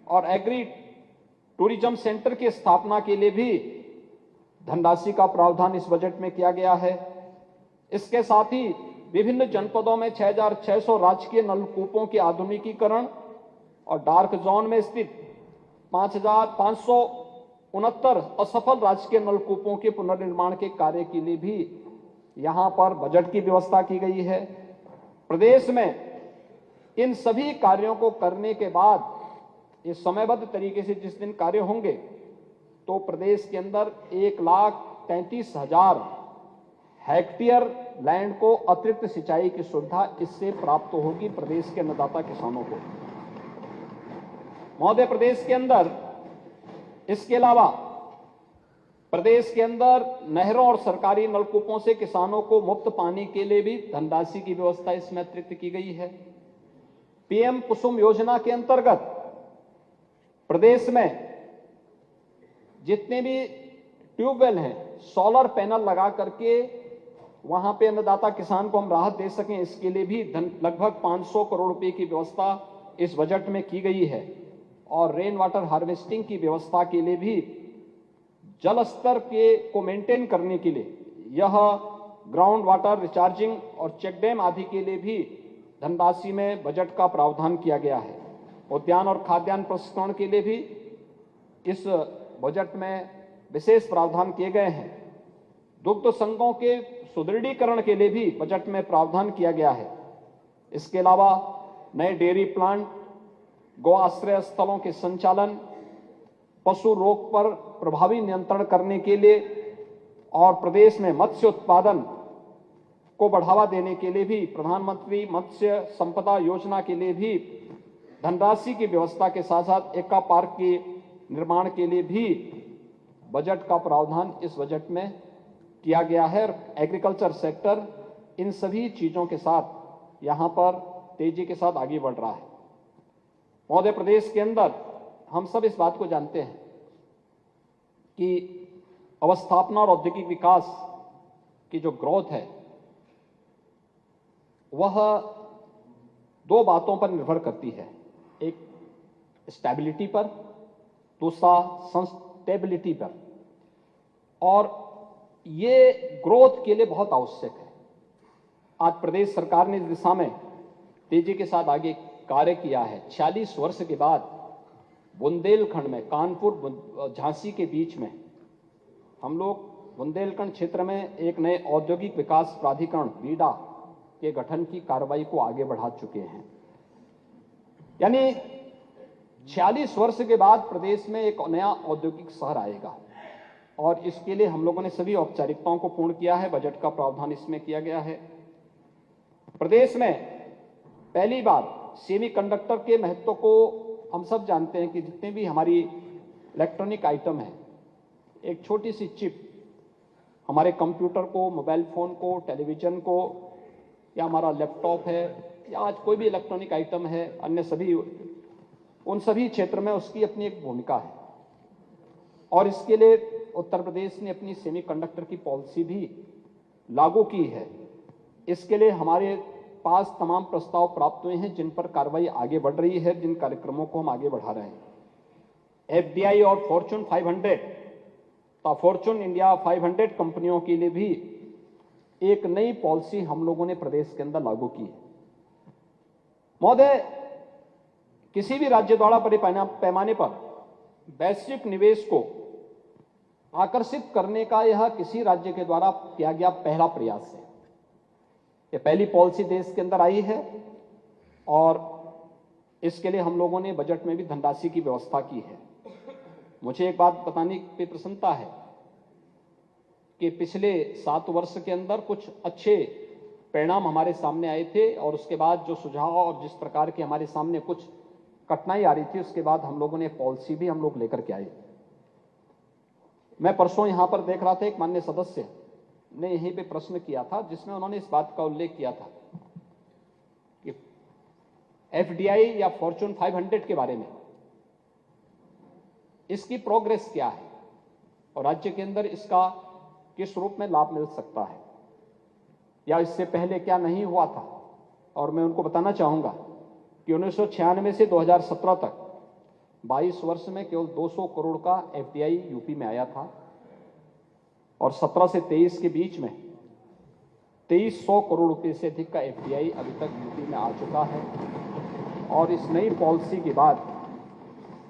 और एग्री टूरिज्म सेंटर की स्थापना के लिए भी धनराशि का प्रावधान इस बजट में किया गया है। इसके साथ ही विभिन्न जनपदों में 6,600 राजकीय नलकूपों के आधुनिकीकरण और डार्क जोन में स्थित 5,569 असफल राजकीय नलकूपों के पुनर्निर्माण के कार्य के लिए भी यहां पर बजट की व्यवस्था की गई है। प्रदेश में इन सभी कार्यों को करने के बाद ये समयबद्ध तरीके से जिस दिन कार्य होंगे तो प्रदेश के अंदर 1,33,000 हेक्टेयर लैंड को अतिरिक्त सिंचाई की सुविधा इससे प्राप्त होगी प्रदेश के अन्नदाता किसानों को। महोदय, प्रदेश के अंदर इसके अलावा प्रदेश के अंदर नहरों और सरकारी नलकूपों से किसानों को मुफ्त पानी के लिए भी धनराशि की व्यवस्था इसमें अतिरिक्त की गई है। पीएम कुसुम योजना के अंतर्गत प्रदेश में जितने भी ट्यूबवेल हैं, सोलर पैनल लगा करके वहां पे अन्नदाता किसान को हम राहत दे सकें, इसके लिए भी लगभग 500 करोड़ रुपए की व्यवस्था इस बजट में की गई है। और रेन वाटर हार्वेस्टिंग की व्यवस्था के लिए भी जल स्तर को मेंटेन करने के लिए यह ग्राउंड वाटर रिचार्जिंग और चेक डैम आदि के लिए भी धनराशि में बजट का प्रावधान किया गया है। उद्यान और खाद्यान्न प्रसंस्करण के लिए भी इस बजट में विशेष प्रावधान किए गए हैं। दुग्ध संघों के सुदृढ़ीकरण के लिए भी बजट में प्रावधान किया गया है। इसके अलावा नए डेयरी प्लांट, गौ आश्रय स्थलों के संचालन, पशु रोग पर प्रभावी नियंत्रण करने के लिए और प्रदेश में मत्स्य उत्पादन को बढ़ावा देने के लिए भी प्रधानमंत्री मत्स्य संपदा योजना के लिए भी धनराशि की व्यवस्था के साथ साथ एक्वा पार्क के निर्माण के लिए भी बजट का प्रावधान इस बजट में किया गया है। एग्रीकल्चर सेक्टर इन सभी चीजों के साथ यहां पर तेजी के साथ आगे बढ़ रहा है। महोदय, प्रदेश के अंदर हम सब इस बात को जानते हैं कि अवस्थापना और औद्योगिक विकास की जो ग्रोथ है वह दो बातों पर निर्भर करती है, एक स्टेबिलिटी पर, दूसरा सस्टेबिलिटी पर। और ये ग्रोथ के लिए बहुत आवश्यक है। आज प्रदेश सरकार ने इस दिशा में तेजी के साथ आगे कार्य किया है। 46 वर्ष के बाद बुंदेलखंड में, कानपुर झांसी के बीच में हम लोग बुंदेलखंड क्षेत्र में एक नए औद्योगिक विकास प्राधिकरण बीडा के गठन की कार्रवाई को आगे बढ़ा चुके हैं। यानी 46 वर्ष के बाद प्रदेश में एक नया औद्योगिक शहर आएगा और इसके लिए हम लोगों ने सभी औपचारिकताओं को पूर्ण किया है। बजट का प्रावधान इसमें किया गया है। प्रदेश में पहली बार सेमीकंडक्टर के महत्व को हम सब जानते हैं कि जितने भी हमारी इलेक्ट्रॉनिक आइटम है, एक छोटी सी चिप हमारे कंप्यूटर को, मोबाइल फोन को, टेलीविजन को, या हमारा लैपटॉप है, या आज कोई भी इलेक्ट्रॉनिक आइटम है, अन्य सभी, उन सभी क्षेत्र में उसकी अपनी एक भूमिका है। और इसके लिए उत्तर प्रदेश ने अपनी सेमीकंडक्टर की पॉलिसी भी लागू की है। इसके लिए हमारे पास तमाम प्रस्ताव प्राप्त हुए हैं जिन पर कार्रवाई आगे बढ़ रही है, जिन कार्यक्रमों को हम आगे बढ़ा रहे हैं। एफडीआई और फॉर्च्यून 500 तो फॉर्च्यून इंडिया 500 कंपनियों के लिए भी एक नई पॉलिसी हम लोगों ने प्रदेश के अंदर लागू की है। महोदय, किसी भी राज्य द्वारा बड़े पैमाने पर वैश्विक निवेश को आकर्षित करने का यह किसी राज्य के द्वारा किया गया पहला प्रयास है। यह पहली पॉलिसी देश के अंदर आई है और इसके लिए हम लोगों ने बजट में भी धनराशि की व्यवस्था की है। मुझे एक बात बताने पे प्रसन्नता है कि पिछले 7 वर्ष के अंदर कुछ अच्छे परिणाम हमारे सामने आए थे और उसके बाद जो सुझाव और जिस प्रकार के हमारे सामने कुछ कठिनाई आ रही थी, उसके बाद हम लोगों ने पॉलिसी भी हम लोग लेकर के आए। मैं परसों यहां पर देख रहा था, एक माननीय सदस्य ने यहीं पे प्रश्न किया था जिसमें उन्होंने इस बात का उल्लेख किया था कि एफडीआई या फॉर्च्यून 500 के बारे में इसकी प्रोग्रेस क्या है और राज्य के अंदर इसका किस रूप में लाभ मिल सकता है या इससे पहले क्या नहीं हुआ था। और मैं उनको बताना चाहूंगा कि 1996 से 2017 तक 22 वर्ष में केवल 200 करोड़ का एफडीआई यूपी में आया था और 17 से 23 के बीच में 2300 करोड़ रुपए से अधिक का एफडीआई अभी तक यूपी में आ चुका है और इस नई पॉलिसी के बाद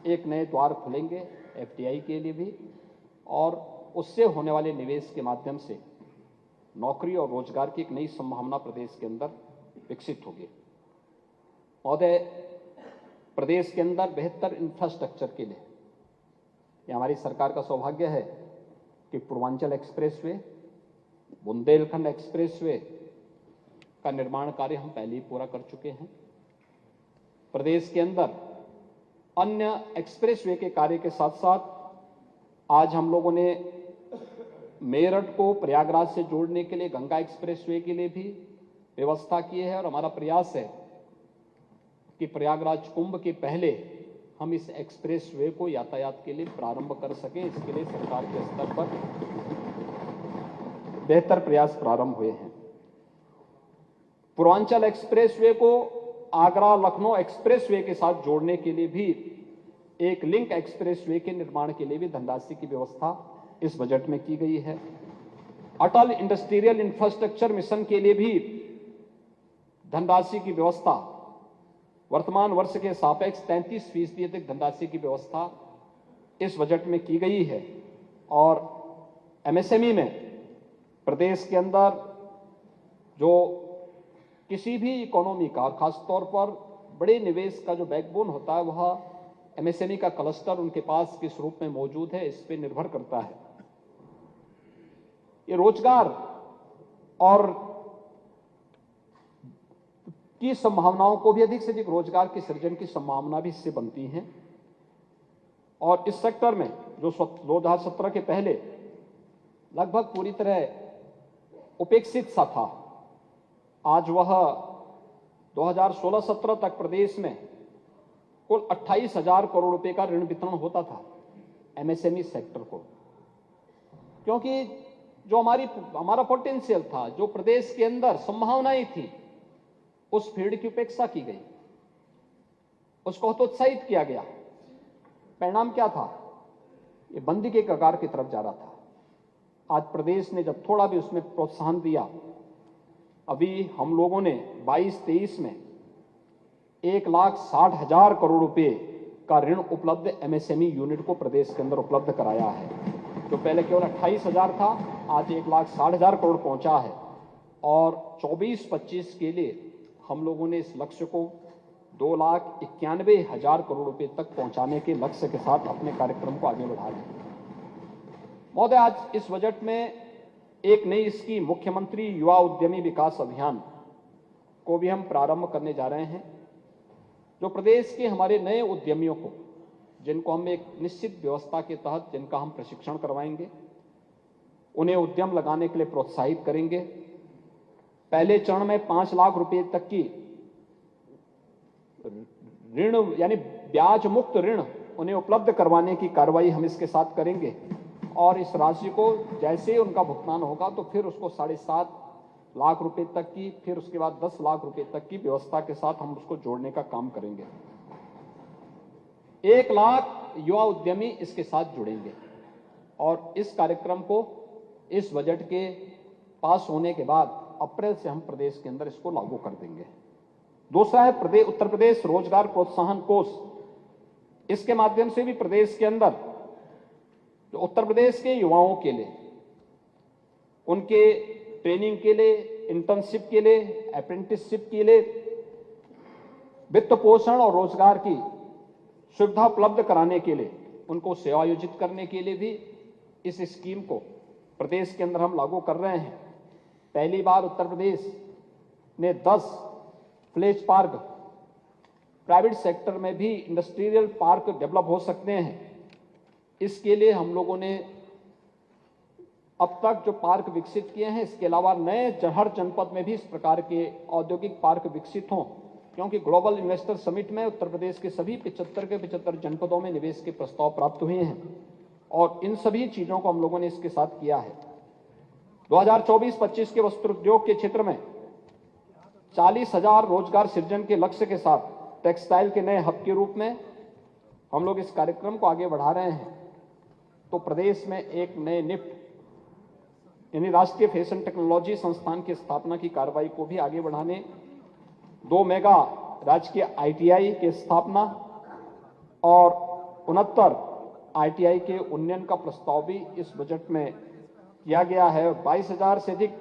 एक नए द्वार खुलेंगे एफडीआई के लिए भी और उससे होने वाले निवेश के माध्यम से नौकरी और रोजगार की एक नई संभावना प्रदेश के अंदर विकसित होगी। महोदय, प्रदेश के अंदर बेहतर इंफ्रास्ट्रक्चर के लिए यह हमारी सरकार का सौभाग्य है कि पूर्वांचल एक्सप्रेसवे, बुंदेलखंड एक्सप्रेसवे का निर्माण कार्य हम पहले ही पूरा कर चुके हैं। प्रदेश के अंदर अन्य एक्सप्रेसवे के कार्य के साथ साथ आज हम लोगों ने मेरठ को प्रयागराज से जोड़ने के लिए गंगा एक्सप्रेसवे के लिए भी व्यवस्था की है और हमारा प्रयास है कि प्रयागराज कुंभ के पहले हम इस एक्सप्रेसवे को यातायात के लिए प्रारंभ कर सकें। इसके लिए सरकार के स्तर पर बेहतर प्रयास प्रारंभ हुए हैं। पूर्वांचल एक्सप्रेसवे को आगरा लखनऊ एक्सप्रेसवे के साथ जोड़ने के लिए भी एक लिंक एक्सप्रेसवे के निर्माण के लिए भी धनराशि की व्यवस्था इस बजट में की गई है। अटल इंडस्ट्रियल इंफ्रास्ट्रक्चर मिशन के लिए भी धनराशि की व्यवस्था वर्तमान वर्ष के सापेक्ष 33% अधिक धनराशि की व्यवस्था इस बजट में की गई है और एमएसएमई में प्रदेश के अंदर जो किसी भी इकोनॉमी का खासतौर पर बड़े निवेश का जो बैकबोन होता है वह एमएसएमई का क्लस्टर उनके पास किस रूप में मौजूद है इस पे निर्भर करता है। ये रोजगार और की संभावनाओं को भी अधिक से अधिक रोजगार के सृजन की संभावना भी इससे बनती है और इस सेक्टर में जो 2017 के पहले लगभग पूरी तरह उपेक्षित सा था, आज वह 2016-17 तक प्रदेश में कुल 28,000 करोड़ रुपए का ऋण वितरण होता था एमएसएमई सेक्टर को, क्योंकि जो हमारा पोटेंशियल था, जो प्रदेश के अंदर संभावनाएं थी, उस फील्ड की उपेक्षा की गई, उसको हतोत्साहित किया गया। परिणाम क्या था? ये बंदी के कगार की तरफ जा रहा था। आज प्रदेश ने जब थोड़ा भी उसमें प्रोत्साहन दिया, अभी हम लोगों ने 22-23 में 1,60,000 करोड़ रुपए का ऋण उपलब्ध एमएसएमई यूनिट को प्रदेश के अंदर उपलब्ध कराया है। जो पहले केवल 28,000 था, आज 1,60,000 करोड़ पहुंचा है और 24-25 के लिए हम लोगों ने इस लक्ष्य को 2,91,000 करोड़ रुपए तक पहुंचाने के लक्ष्य के साथ अपने कार्यक्रम को आगे बढ़ा रहे हैं। महोदय, आज इस बजट में एक नई स्कीम मुख्यमंत्री युवा उद्यमी विकास अभियान को भी हम प्रारंभ करने जा रहे हैं, जो प्रदेश के हमारे नए उद्यमियों को, जिनको हम एक निश्चित व्यवस्था के तहत जिनका हम प्रशिक्षण करवाएंगे, उन्हें उद्यम लगाने के लिए प्रोत्साहित करेंगे। पहले चरण में 5 लाख रुपए तक की ऋण यानी ब्याज मुक्त ऋण उन्हें उपलब्ध करवाने की कार्रवाई हम इसके साथ करेंगे और इस राशि को जैसे ही उनका भुगतान होगा तो फिर उसको 7.5 लाख रुपए तक की, फिर उसके बाद 10 लाख रुपए तक की व्यवस्था के साथ हम उसको जोड़ने का काम करेंगे। 1 लाख युवा उद्यमी इसके साथ जुड़ेंगे और इस कार्यक्रम को इस बजट के पास होने के बाद अप्रैल से हम प्रदेश के अंदर इसको लागू कर देंगे। दूसरा है उत्तर प्रदेश रोजगार प्रोत्साहन कोष। इसके माध्यम से भी प्रदेश के अंदर जो उत्तर प्रदेश के युवाओं के लिए, उनके ट्रेनिंग के लिए, इंटर्नशिप के लिए, अप्रेंटिसशिप के लिए वित्त पोषण और रोजगार की सुविधा उपलब्ध कराने के लिए, उनको सेवायोजित करने के लिए भी इस स्कीम को प्रदेश के अंदर हम लागू कर रहे हैं। पहली बार उत्तर प्रदेश ने 10 फ्लेज पार्क, प्राइवेट सेक्टर में भी इंडस्ट्रियल पार्क डेवलप हो सकते हैं। इसके लिए हम लोगों ने अब तक जो पार्क विकसित किए हैं, इसके अलावा नए हर जनपद में भी इस प्रकार के औद्योगिक पार्क विकसित हों, क्योंकि ग्लोबल इन्वेस्टर समिट में उत्तर प्रदेश के सभी 75 के 75 जनपदों में निवेश के प्रस्ताव प्राप्त हुए हैं और इन सभी चीजों को हम लोगों ने इसके साथ किया है। 2024-25 के वस्त्र उद्योग के क्षेत्र में 40,000 रोजगार सृजन के लक्ष्य के साथ टेक्सटाइल के नए हब के रूप में हम लोग इस कार्यक्रम को आगे बढ़ा रहे हैं। तो प्रदेश में एक नए निफ्ट यानी राष्ट्रीय फैशन टेक्नोलॉजी संस्थान की स्थापना की कार्रवाई को भी आगे बढ़ाने, 2 मेगा राजकीय ITI की स्थापना और 69 ITI के उन्नयन का प्रस्ताव भी इस बजट में किया गया है। 22,000 से अधिक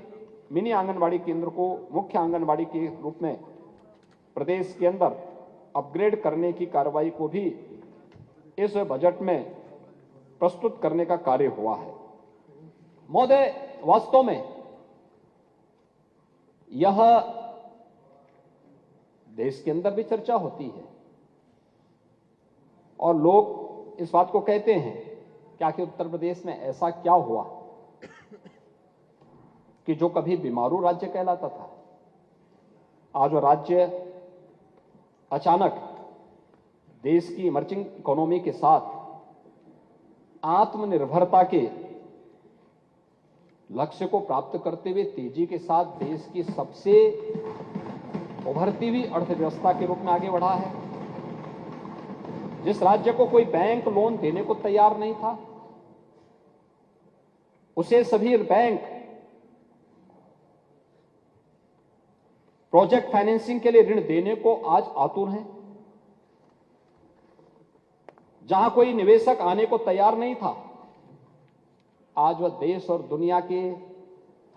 मिनी आंगनबाड़ी केंद्र को मुख्य आंगनबाड़ी के रूप में प्रदेश के अंदर अपग्रेड करने की कार्रवाई को भी इस बजट में प्रस्तुत करने का कार्य हुआ है। महोदय, वास्तव में यह देश के अंदर भी चर्चा होती है और लोग इस बात को कहते हैं कि आखिर उत्तर प्रदेश में ऐसा क्या हुआ कि जो कभी बीमारू राज्य कहलाता था, आज वो राज्य अचानक देश की इमर्जिंग इकोनॉमी के साथ आत्मनिर्भरता के लक्ष्य को प्राप्त करते हुए तेजी के साथ देश की सबसे उभरती हुई अर्थव्यवस्था के रूप में आगे बढ़ा है। जिस राज्य को कोई बैंक लोन देने को तैयार नहीं था, उसे सभी बैंक प्रोजेक्ट फाइनेंसिंग के लिए ऋण देने को आज आतुर हैं। जहां कोई निवेशक आने को तैयार नहीं था, आज वह देश और दुनिया के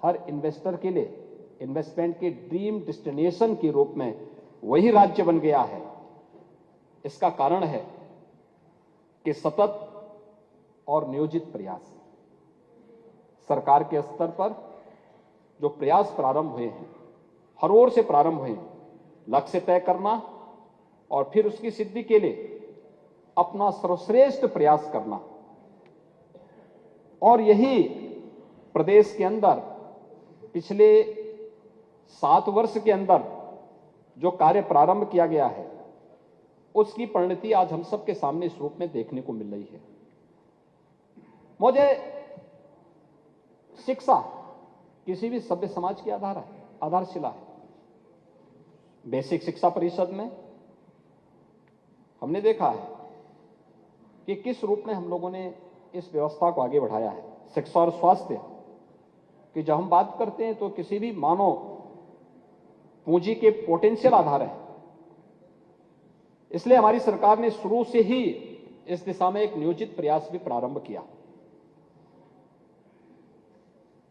हर इन्वेस्टर के लिए इन्वेस्टमेंट के ड्रीम डेस्टिनेशन के रूप में वही राज्य बन गया है। इसका कारण है कि सतत और नियोजित प्रयास, सरकार के स्तर पर जो प्रयास प्रारंभ हुए हैं, हर ओर से प्रारंभ हुए हैं, लक्ष्य तय करना और फिर उसकी सिद्धि के लिए अपना सर्वश्रेष्ठ प्रयास करना, और यही प्रदेश के अंदर पिछले 7 वर्ष के अंदर जो कार्य प्रारंभ किया गया है, उसकी परिणति आज हम सबके सामने इस रूप में देखने को मिल रही है। मुझे शिक्षा किसी भी सभ्य समाज की आधारशिला है। बेसिक शिक्षा परिषद में हमने देखा है कि किस रूप में हम लोगों ने इस व्यवस्था को आगे बढ़ाया है। शिक्षा और स्वास्थ्य कि जब हम बात करते हैं तो किसी भी मानव पूंजी के पोटेंशियल आधार है। इसलिए हमारी सरकार ने शुरू से ही इस दिशा में एक नियोजित प्रयास भी प्रारंभ किया।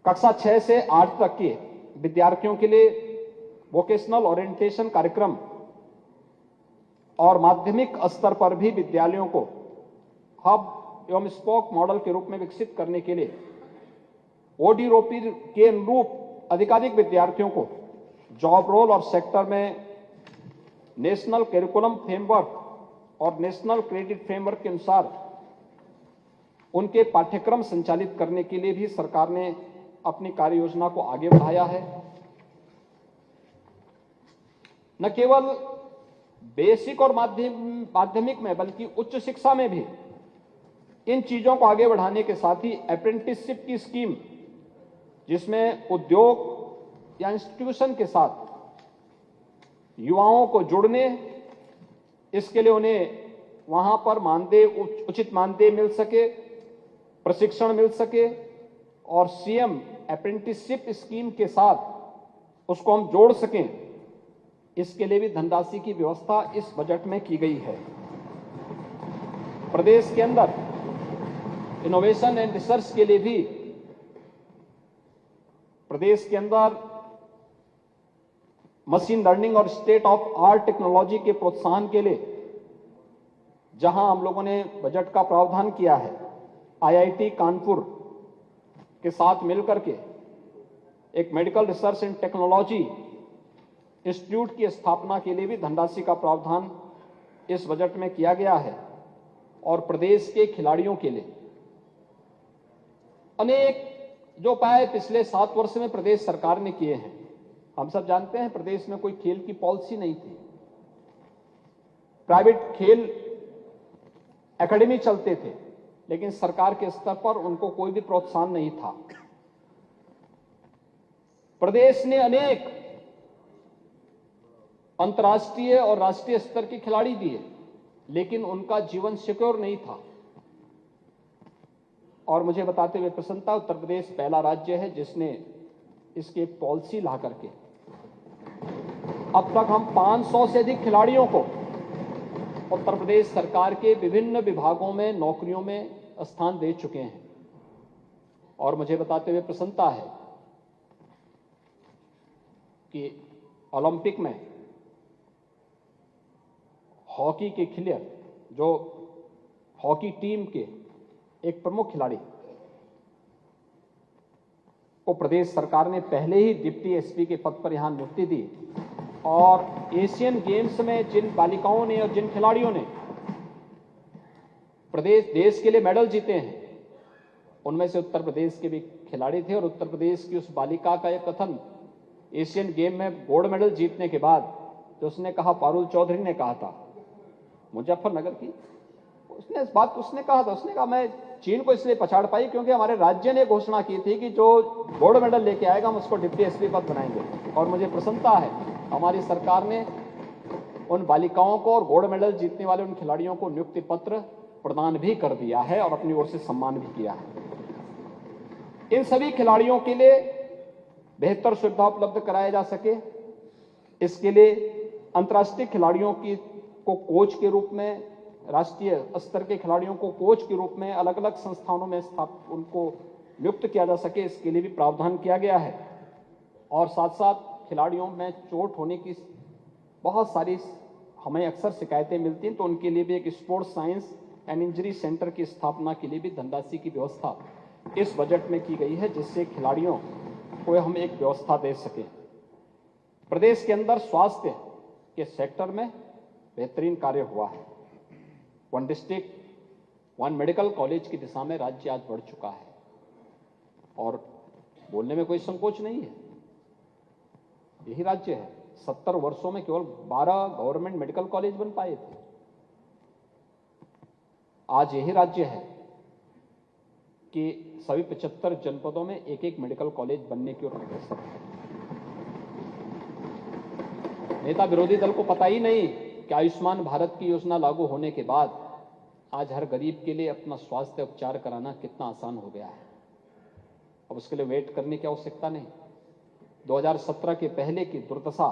कक्षा 6 से 8 तक के विद्यार्थियों के लिए वोकेशनल ओरिएंटेशन कार्यक्रम और माध्यमिक स्तर पर भी विद्यालयों को हब एवं स्पोक मॉडल के रूप में विकसित करने के लिए ODROP के अनुरूप अधिकाधिक विद्यार्थियों को जॉब रोल और सेक्टर में नेशनल करिकुलम फ्रेमवर्क और नेशनल क्रेडिट फ्रेमवर्क के अनुसार उनके पाठ्यक्रम संचालित करने के लिए भी सरकार ने अपनी कार्य योजना को आगे बढ़ाया है। न केवल बेसिक और माध्यमिक में बल्कि उच्च शिक्षा में भी इन चीजों को आगे बढ़ाने के साथ ही अप्रेंटिसशिप की स्कीम, जिसमें उद्योग या इंस्टीट्यूशन के साथ युवाओं को जुड़ने, इसके लिए उन्हें वहां पर उचित मानदेय मिल सके, प्रशिक्षण मिल सके और CM अप्रेंटिसशिप स्कीम के साथ उसको हम जोड़ सकें, इसके लिए भी धनराशि की व्यवस्था इस बजट में की गई है। प्रदेश के अंदर इनोवेशन एंड रिसर्च के लिए भी प्रदेश के अंदर मशीन लर्निंग और स्टेट ऑफ आर्ट टेक्नोलॉजी के प्रोत्साहन के लिए जहां हम लोगों ने बजट का प्रावधान किया है, IIT कानपुर के साथ मिलकर के एक medical research and technology institute की स्थापना के लिए भी धनराशि का प्रावधान इस बजट में किया गया है। और प्रदेश के खिलाड़ियों के लिए अनेक जो उपाय पिछले 7 वर्ष में प्रदेश सरकार ने किए हैं। हम सब जानते हैं प्रदेश में कोई खेल की पॉलिसी नहीं थी, प्राइवेट खेल एकेडमी चलते थे, लेकिन सरकार के स्तर पर उनको कोई भी प्रोत्साहन नहीं था। प्रदेश ने अनेक अंतर्राष्ट्रीय और राष्ट्रीय स्तर के खिलाड़ी दिए, लेकिन उनका जीवन सिक्योर नहीं था और मुझे बताते हुए प्रसन्नता, उत्तर प्रदेश पहला राज्य है जिसने इसकी एक पॉलिसी ला करके अब तक हम 500 से अधिक खिलाड़ियों को उत्तर प्रदेश सरकार के विभिन्न विभागों में नौकरियों में स्थान दे चुके हैं। और मुझे बताते हुए प्रसन्नता है कि ओलंपिक में हॉकी के खिलाड़ी, जो हॉकी टीम के एक प्रमुख खिलाड़ी को प्रदेश सरकार ने पहले ही डिप्टी एसपी के पद पर यहां नियुक्ति दी। और एशियन गेम्स में जिन बालिकाओं ने और जिन खिलाड़ियों ने देश के लिए मेडल जीते हैं, उनमें से उत्तर प्रदेश के भी खिलाड़ी थे। और उत्तर प्रदेश की उस बालिका का एक कथन एशियन गेम में गोल्ड मेडल जीतने के बाद जो उसने कहा, पारुल चौधरी ने कहा था, मुजफ्फरनगर की, उसने इस बात उसने कहा मैं चीन को इसलिए पछाड़ पाई क्योंकि हमारे राज्य ने घोषणा की थी कि जो गोल्ड मेडल लेके आएगा हम उसको डिप्टी एसपी पद बनाएंगे। और मुझे प्रसन्नता है हमारी सरकार ने उन बालिकाओं को और गोल्ड मेडल जीतने वाले उन खिलाड़ियों को नियुक्ति पत्र प्रदान भी कर दिया है और अपनी ओर से सम्मान भी किया है। इन सभी खिलाड़ियों के लिए बेहतर सुविधा उपलब्ध कराया जा सके, इसके लिए अंतर्राष्ट्रीय खिलाड़ियों को कोच के रूप में, राष्ट्रीय स्तर के खिलाड़ियों को कोच के रूप में अलग अलग संस्थानों में उनको नियुक्त किया जा सके, इसके लिए भी प्रावधान किया गया है। और साथ साथ खिलाड़ियों में चोट होने की बहुत सारी हमें अक्सर शिकायतें मिलती हैं, तो उनके लिए भी एक sports science and injury centre की स्थापना के लिए भी धनराशि की व्यवस्था इस बजट में की गई है, जिससे खिलाड़ियों को हम एक व्यवस्था दे सकें। प्रदेश के अंदर स्वास्थ्य के सेक्टर में बेहतरीन कार्य हुआ है। 1 डिस्ट्रिक्ट 1 मेडिकल कॉलेज की दिशा में राज्य आज बढ़ चुका है और बोलने में कोई संकोच नहीं है। यही राज्य है, 70 वर्षों में केवल 12 गवर्नमेंट मेडिकल कॉलेज बन पाए थे। आज यही राज्य है कि सभी 75 जनपदों में एक एक मेडिकल कॉलेज बनने की ओर अग्रसर है। नेता विरोधी दल को पता ही नहीं कि आयुष्मान भारत की योजना लागू होने के बाद आज हर गरीब के लिए अपना स्वास्थ्य उपचार कराना कितना आसान हो गया है। अब उसके लिए वेट करने की आवश्यकता नहीं। 2017 के पहले की दुर्दशा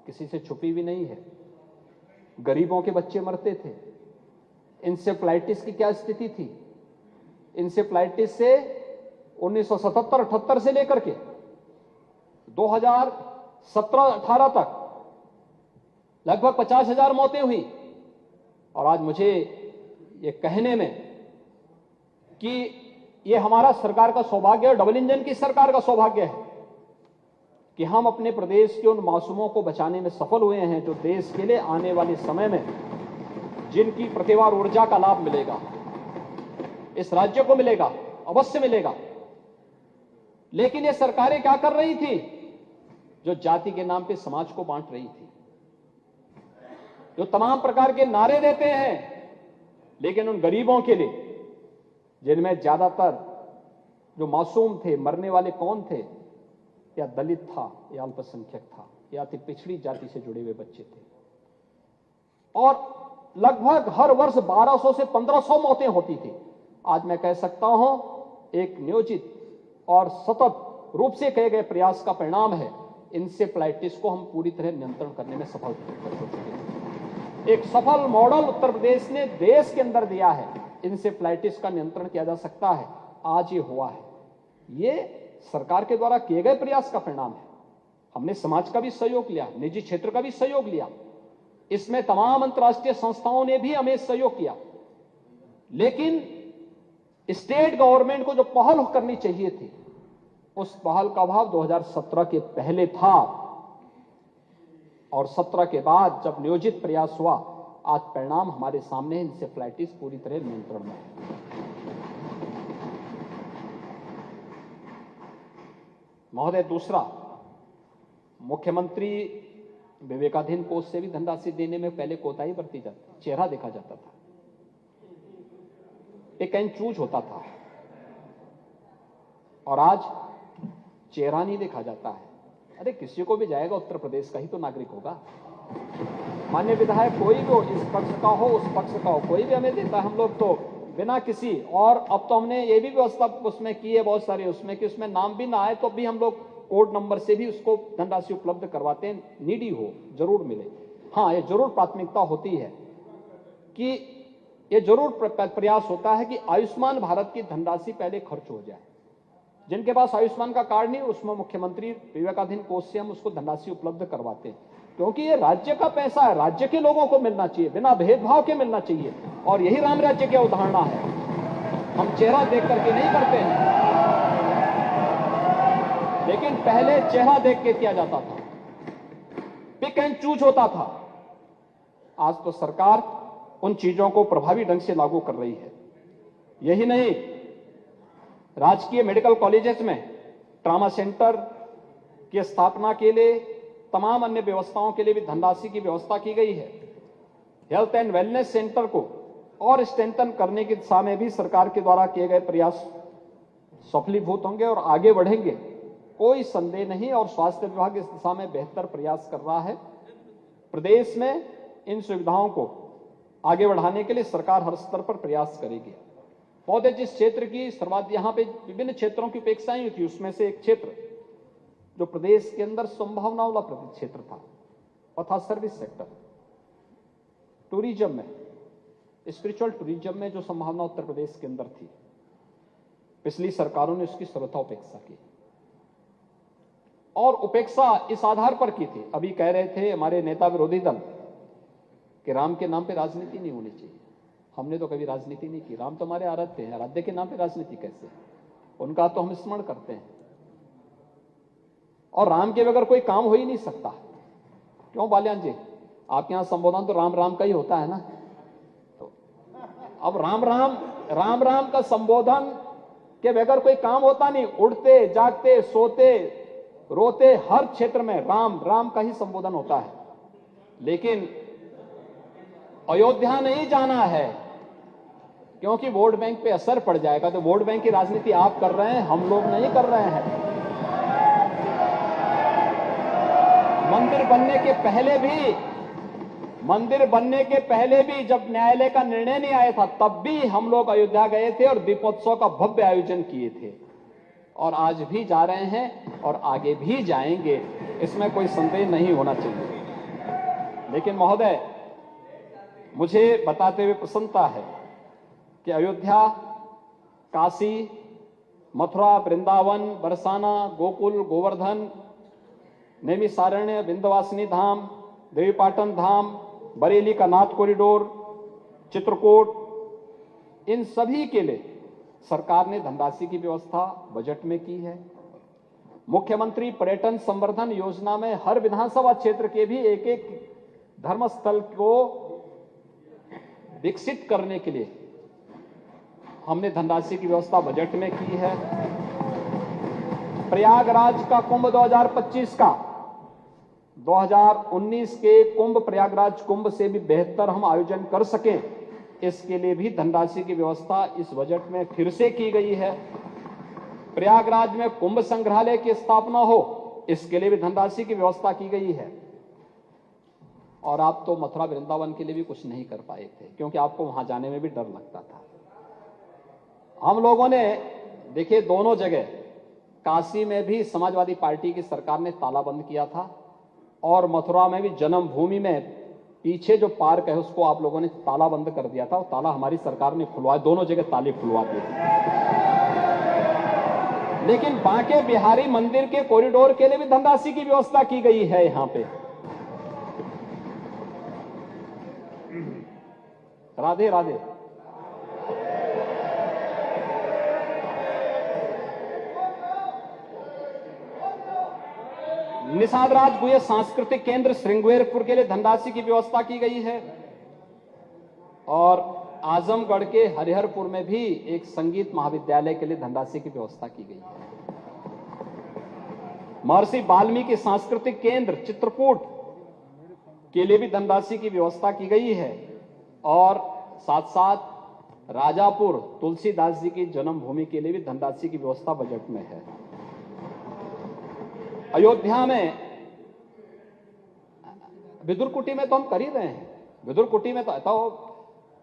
किसी से छुपी हुई नहीं है। गरीबों के बच्चे मरते थे। इंसेफ्लाइटिस की क्या स्थिति थी? इंसेफ्लाइटिस से 1977-78 से लेकर के 2017-18 तक लगभग 50,000 मौतें हुई। और आज मुझे ये कहने में कि ये हमारा सरकार का सौभाग्य है, डबल इंजन की सरकार का सौभाग्य है कि हम अपने प्रदेश के उन मासूमों को बचाने में सफल हुए हैं जो देश के लिए आने वाले समय में जिनकी प्रतिभा और ऊर्जा का लाभ मिलेगा, इस राज्य को मिलेगा, अवश्य मिलेगा। लेकिन ये सरकारें क्या कर रही थी? जो जाति के नाम पे समाज को बांट रही थी, जो तमाम प्रकार के नारे देते हैं, लेकिन उन गरीबों के लिए जिनमें ज्यादातर जो मासूम थे, मरने वाले कौन थे? या दलित था, या अल्पसंख्यक था, या अति पिछड़ी जाति से जुड़े हुए बच्चे थे। और लगभग हर वर्ष 1200 से 1500 मौतें होती थी। आज मैं कह सकता हूं एक नियोजित और सतत रूप से किए गए प्रयास का परिणाम है। इंसेफ्लाइटिस को हम पूरी तरह नियंत्रण करने में सफल हो चुके हैं। एक सफल मॉडल उत्तर प्रदेश ने देश के अंदर दिया है। इंसेफ्लाइटिस का नियंत्रण किया जा सकता है। आज ये हुआ है। ये सरकार के द्वारा किए गए प्रयास का परिणाम है। हमने समाज का भी सहयोग लिया, निजी क्षेत्र का भी सहयोग लिया, इसमें तमाम अंतर्राष्ट्रीय संस्थाओं ने भी हमें सहयोग किया। लेकिन स्टेट गवर्नमेंट को जो पहल करनी चाहिए थी, उस पहल का अभाव 2017 के पहले था। और 17 के बाद जब नियोजित प्रयास हुआ, आज परिणाम हमारे सामने है। इंसेफ्लाइटिस पूरी तरह नियंत्रण में है। महोदय, दूसरा, मुख्यमंत्री विवेकाधीन कोष से भी धनराशि देने में पहले कोताही बरती जाती, चेहरा देखा जाता था, एक एंचूज होता था, और आज चेहरा नहीं देखा जाता है। अरे किसी को भी जाएगा, उत्तर प्रदेश का ही तो नागरिक होगा। मान्य विधायक कोई भी हो, इस पक्ष का हो, उस पक्ष का हो, कोई भी हमें देता है, हम लोग तो बिना किसी, और अब तो हमने ये भी व्यवस्था उसमें की है बहुत सारी उसमें कि उसमें नाम भी ना आए तो भी हम लोग कोड नंबर से भी उसको धनराशि उपलब्ध करवाते हैं, नीडी हो जरूर मिले। हाँ, ये जरूर प्राथमिकता होती है कि ये जरूर प्रयास होता है कि आयुष्मान भारत की धनराशि पहले खर्च हो जाए। जिनके पास आयुष्मान का कार्ड नहीं, उसमें मुख्यमंत्री विवेकाधीन कोष से हम उसको धनराशि उपलब्ध करवाते हैं, क्योंकि ये राज्य का पैसा है, राज्य के लोगों को मिलना चाहिए, बिना भेदभाव के मिलना चाहिए। और यही राम राज्य की अवधारणा है। हम चेहरा देख करके नहीं करते हैं, लेकिन पहले चेहरा देख के किया जाता था, पिक एंड चूज होता था। आज तो सरकार उन चीजों को प्रभावी ढंग से लागू कर रही है। यही नहीं, राजकीय मेडिकल कॉलेजेस में ट्रॉमा सेंटर की स्थापना के लिए, तमाम अन्य व्यवस्थाओं के लिए भी धनराशि की व्यवस्था की गई है। हेल्थ एंड वेलनेस सेंटर को और स्ट्रेंथन करने की दिशा में भी सरकार के द्वारा किए गए प्रयास सफलीभूत होंगे और आगे बढ़ेंगे, कोई संदेह नहीं। और स्वास्थ्य विभाग इस दिशा में बेहतर प्रयास कर रहा है। प्रदेश में इन सुविधाओं को आगे बढ़ाने के लिए सरकार हर स्तर पर प्रयास करेगी। पौधे जिस क्षेत्र की सर्वाधिक, यहां पे विभिन्न क्षेत्रों की अपेक्षाएं थी, उसमें से एक क्षेत्र जो प्रदेश के अंदर संभावनाओं वाला क्षेत्र था और था सर्विस सेक्टर। टूरिज्म में, स्पिरिचुअल टूरिज्म में जो संभावना उत्तर प्रदेश के अंदर थी, पिछली सरकारों ने उसकी सर्वथा उपेक्षा की। और उपेक्षा इस आधार पर की थी, अभी कह रहे थे हमारे नेता विरोधी दल कि राम के नाम पे राजनीति नहीं होनी चाहिए। हमने तो कभी राजनीति नहीं की। राम तो हमारे आराध्य हैं, आराध्य के नाम पे राजनीति कैसे? उनका तो हम स्मरण करते हैं। और राम के बगैर कोई काम हो ही नहीं सकता। क्यों बाल्यान जी, आपके यहां संबोधन तो राम राम का ही होता है ना। तो अब राम राम का संबोधन के बगैर कोई काम होता नहीं। उठते, जागते, सोते, रोते, हर क्षेत्र में राम राम का ही संबोधन होता है। लेकिन अयोध्या नहीं जाना है, क्योंकि वोट बैंक पे असर पड़ जाएगा। तो वोट बैंक की राजनीति आप कर रहे हैं, हम लोग नहीं कर रहे हैं। मंदिर बनने के पहले भी जब न्यायालय का निर्णय नहीं आया था, तब भी हम लोग अयोध्या गए थे और दीपोत्सव का भव्य आयोजन किए थे। और आज भी जा रहे हैं और आगे भी जाएंगे, इसमें कोई संदेह नहीं होना चाहिए। लेकिन महोदय, मुझे बताते हुए प्रसन्नता है कि अयोध्या, काशी, मथुरा, वृंदावन, बरसाना, गोकुल, गोवर्धन, नैमिषारण्य, विंध्यवासिनी धाम, देवीपाटन धाम, बरेली का नाथ कॉरिडोर, चित्रकूट, इन सभी के लिए सरकार ने धनराशि की व्यवस्था बजट में की है। मुख्यमंत्री पर्यटन संवर्धन योजना में हर विधानसभा क्षेत्र के भी एक एक धर्मस्थल को विकसित करने के लिए हमने धनराशि की व्यवस्था बजट में की है। प्रयागराज का कुंभ 2025 का 2019 के कुंभ, प्रयागराज कुंभ से भी बेहतर हम आयोजन कर सकें, इसके लिए भी धनराशि की व्यवस्था इस बजट में फिर से की गई है। प्रयागराज में कुंभ संग्रहालय की स्थापना हो, इसके लिए भी धनराशि की व्यवस्था की गई है। और आप तो मथुरा वृंदावन के लिए भी कुछ नहीं कर पाए थे, क्योंकि आपको वहां जाने में भी डर लगता था। हम लोगों ने देखिए, दोनों जगह, काशी में भी समाजवादी पार्टी की सरकार ने ताला बंद किया था, और मथुरा में भी जन्मभूमि में पीछे जो पार्क है उसको आप लोगों ने ताला बंद कर दिया था। और ताला हमारी सरकार ने खुलवाया, दोनों जगह ताले खुलवा दिए। लेकिन बांके बिहारी मंदिर के कॉरिडोर के लिए भी धनराशि की व्यवस्था की गई है। यहां पे राधे राधे। निषाद राज गुहे सांस्कृतिक केंद्र श्रृंगेरपुर के लिए धनराशि की व्यवस्था की गई है। और आजमगढ़ के हरिहरपुर में भी एक संगीत महाविद्यालय के लिए धनराशि की व्यवस्था की गई है। महर्षि वाल्मीकि सांस्कृतिक केंद्र चित्रकूट के लिए भी धनराशि की व्यवस्था की गई है। और साथ साथ राजापुर तुलसीदास जी की जन्मभूमि के लिए भी धनराशि की व्यवस्था बजट में है। अयोध्या में विदुर कुटी में तो हम कर ही रहे हैं। विदुर कुटी में तो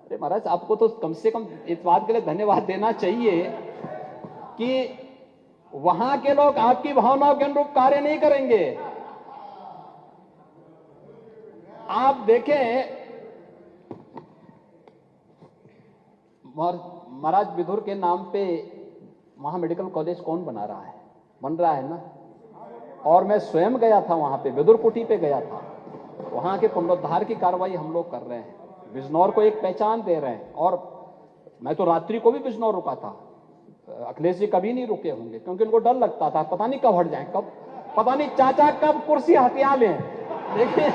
अरे महाराज, आपको तो कम से कम इस बात के लिए धन्यवाद देना चाहिए कि वहां के लोग आपकी भावनाओं के अनुरूप कार्य नहीं करेंगे। आप देखें, महाराज विदुर के नाम पे वहां मेडिकल कॉलेज कौन बना रहा है? बन रहा है ना। और मैं स्वयं गया था वहां पे, विदुर कुटी पे गया था। वहां के पुनरुद्धार की कार्रवाई हम लोग कर रहे हैं, बिजनौर को एक पहचान दे रहे हैं। और मैं तो रात्रि को भी बिजनौर रुका था। अखिलेश जी कभी नहीं रुके होंगे, क्योंकि उनको डर लगता था पता नहीं कब हट जाए, कब पता नहीं चाचा कब कुर्सी हथिया लें। देखिए,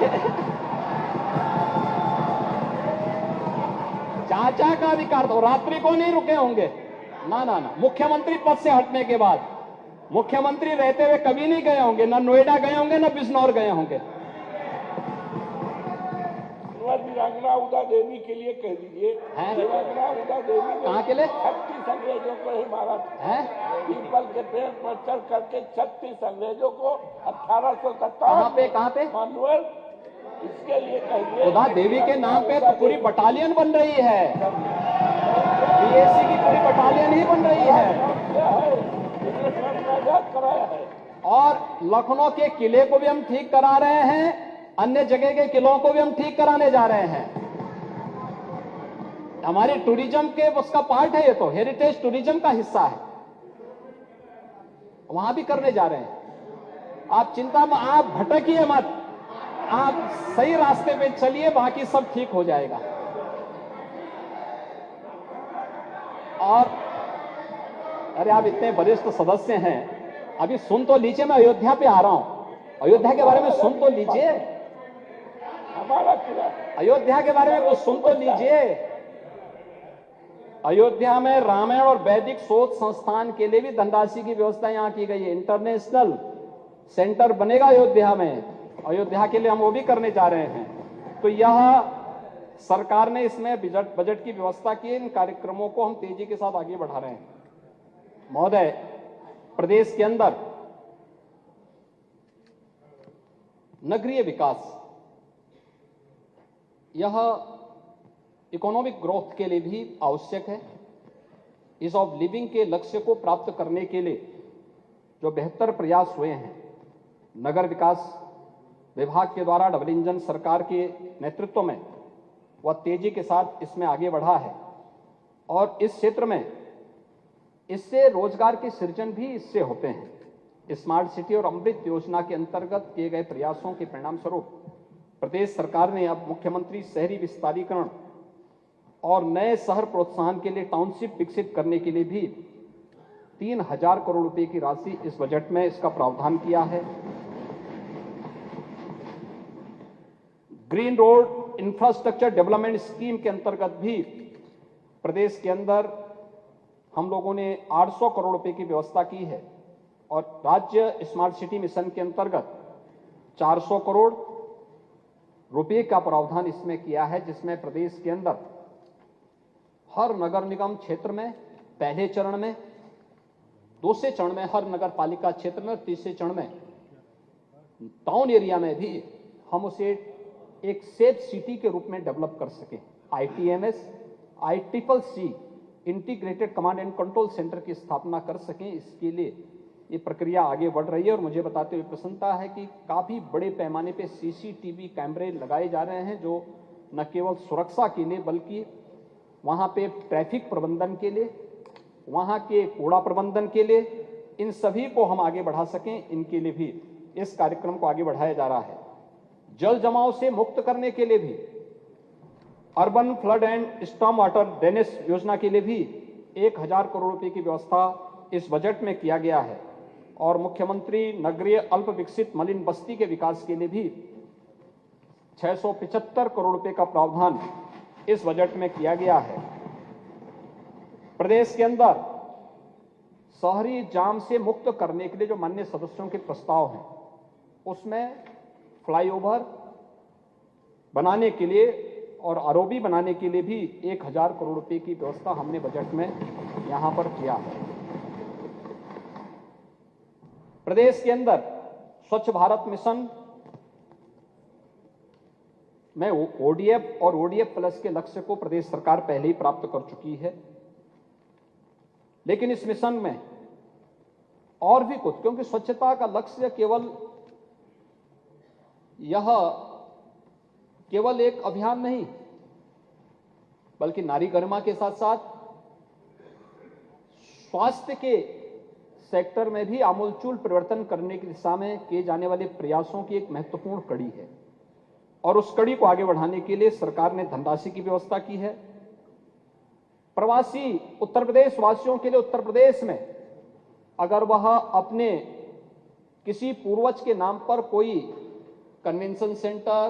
चाचा का अधिकार तो रात्रि को नहीं रुके होंगे। ना ना ना, मुख्यमंत्री पद से हटने के बाद, मुख्यमंत्री रहते हुए कभी नहीं गए होंगे, ना नोएडा गए होंगे, ना बिजनौर गए होंगे। वीरांगना उदा देवी के लिए कह दीजिए। वीरांगना उदा देवी कहाँ के लिए? 36 अंग्रेजों को ही मारा था। पीपल के पेड़ पर चढ़ करके 36 अंग्रेजों को 1857 कहाँ पे? मानवर, इसके लिए कह दिए। उदा देवी के नाम पे तो पूरी बटालियन बन रही है, बीएससी की पूरी बटालियन ही बन रही है। कराया है। और लखनऊ के किले को भी हम ठीक करा रहे हैं, अन्य जगह के किलों को भी हम ठीक कराने जा रहे हैं। हमारी टूरिज्म के उसका पार्ट है, ये तो हेरिटेज टूरिज्म का हिस्सा है, वहां भी करने जा रहे हैं। आप चिंता में, आप भटकिए मत, आप सही रास्ते पे चलिए, बाकी सब ठीक हो जाएगा। और अरे आप इतने वरिष्ठ सदस्य हैं, अभी सुन तो लीजिए, मैं अयोध्या पे आ रहा हूं, अयोध्या के बारे में सुन तो लीजिए, हमारा किला अयोध्या के बारे में कुछ सुन तो लीजिए। अयोध्या में रामायण और वैदिक शोध संस्थान के लिए भी धनराशि की व्यवस्था यहां की गई है। इंटरनेशनल सेंटर बनेगा अयोध्या में, अयोध्या के लिए हम वो भी करने जा रहे हैं। तो यह सरकार ने इसमें बजट की व्यवस्था की है। इन कार्यक्रमों को हम तेजी के साथ आगे बढ़ा रहे हैं। महोदय, प्रदेश के अंदर नगरीय विकास, यह इकोनॉमिक ग्रोथ के लिए भी आवश्यक है। ईज ऑफ लिविंग के लक्ष्य को प्राप्त करने के लिए जो बेहतर प्रयास हुए हैं, नगर विकास विभाग के द्वारा डबल इंजन सरकार के नेतृत्व में वह तेजी के साथ इसमें आगे बढ़ा है। और इस क्षेत्र में इससे रोजगार के सृजन भी इससे होते हैं। स्मार्ट सिटी और अमृत योजना के अंतर्गत किए गए प्रयासों के परिणाम स्वरूप प्रदेश सरकार ने अब मुख्यमंत्री शहरी विस्तारीकरण और नए शहर प्रोत्साहन के लिए टाउनशिप विकसित करने के लिए भी 3000 करोड़ रुपए की राशि इस बजट में इसका प्रावधान किया है। Green road infrastructure development scheme के अंतर्गत भी प्रदेश के अंदर हम लोगों ने 800 करोड़ रुपए की व्यवस्था की है। और राज्य स्मार्ट सिटी मिशन के अंतर्गत 400 करोड़ रुपए का प्रावधान इसमें किया है, जिसमें प्रदेश के अंदर हर नगर निगम क्षेत्र में पहले चरण में, दूसरे चरण में हर नगर पालिका क्षेत्र में, तीसरे चरण में टाउन एरिया में भी हम उसे एक सेफ सिटी के रूप में डेवलप कर सकें। ITMS, ICCC integrated command and control centre की स्थापना कर सकें, इसके लिए ये प्रक्रिया आगे बढ़ रही है। और मुझे बताते हुए प्रसन्नता है कि काफी बड़े पैमाने पे CCTV कैमरे लगाए जा रहे हैं, जो न केवल सुरक्षा के लिए बल्कि वहां पे ट्रैफिक प्रबंधन के लिए, वहां के कूड़ा प्रबंधन के लिए, इन सभी को हम आगे बढ़ा सकें, इनके लिए भी इस कार्यक्रम को आगे बढ़ाया जा रहा है। जल जमाव से मुक्त करने के लिए भी urban flood and storm water drainage योजना के लिए भी 1000 करोड़ रुपए की व्यवस्था इस बजट में किया गया है। और मुख्यमंत्री नगरीय अल्प विकसित मलिन बस्ती के विकास के लिए भी 675 करोड़ रुपए का प्रावधान इस बजट में किया गया है। प्रदेश के अंदर शहरी जाम से मुक्त करने के लिए जो माननीय सदस्यों के प्रस्ताव हैं, उसमें फ्लाईओवर बनाने के लिए और आरओबी बनाने के लिए भी 1000 करोड़ रुपए की व्यवस्था हमने बजट में यहां पर किया है। प्रदेश के अंदर स्वच्छ भारत मिशन में ओडीएफ और ओडीएफ प्लस के लक्ष्य को प्रदेश सरकार पहले ही प्राप्त कर चुकी है। लेकिन इस मिशन में और भी कुछ, क्योंकि स्वच्छता का लक्ष्य केवल एक अभियान नहीं, बल्कि नारी गरिमा के साथ साथ स्वास्थ्य के सेक्टर में भी आमूलचूल परिवर्तन करने की दिशा में किए जाने वाले प्रयासों की एक महत्वपूर्ण कड़ी है। और उस कड़ी को आगे बढ़ाने के लिए सरकार ने धनराशि की व्यवस्था की है। प्रवासी उत्तर प्रदेश वासियों के लिए उत्तर प्रदेश में अगर वह अपने किसी पूर्वज के नाम पर कोई कन्वेंशन सेंटर,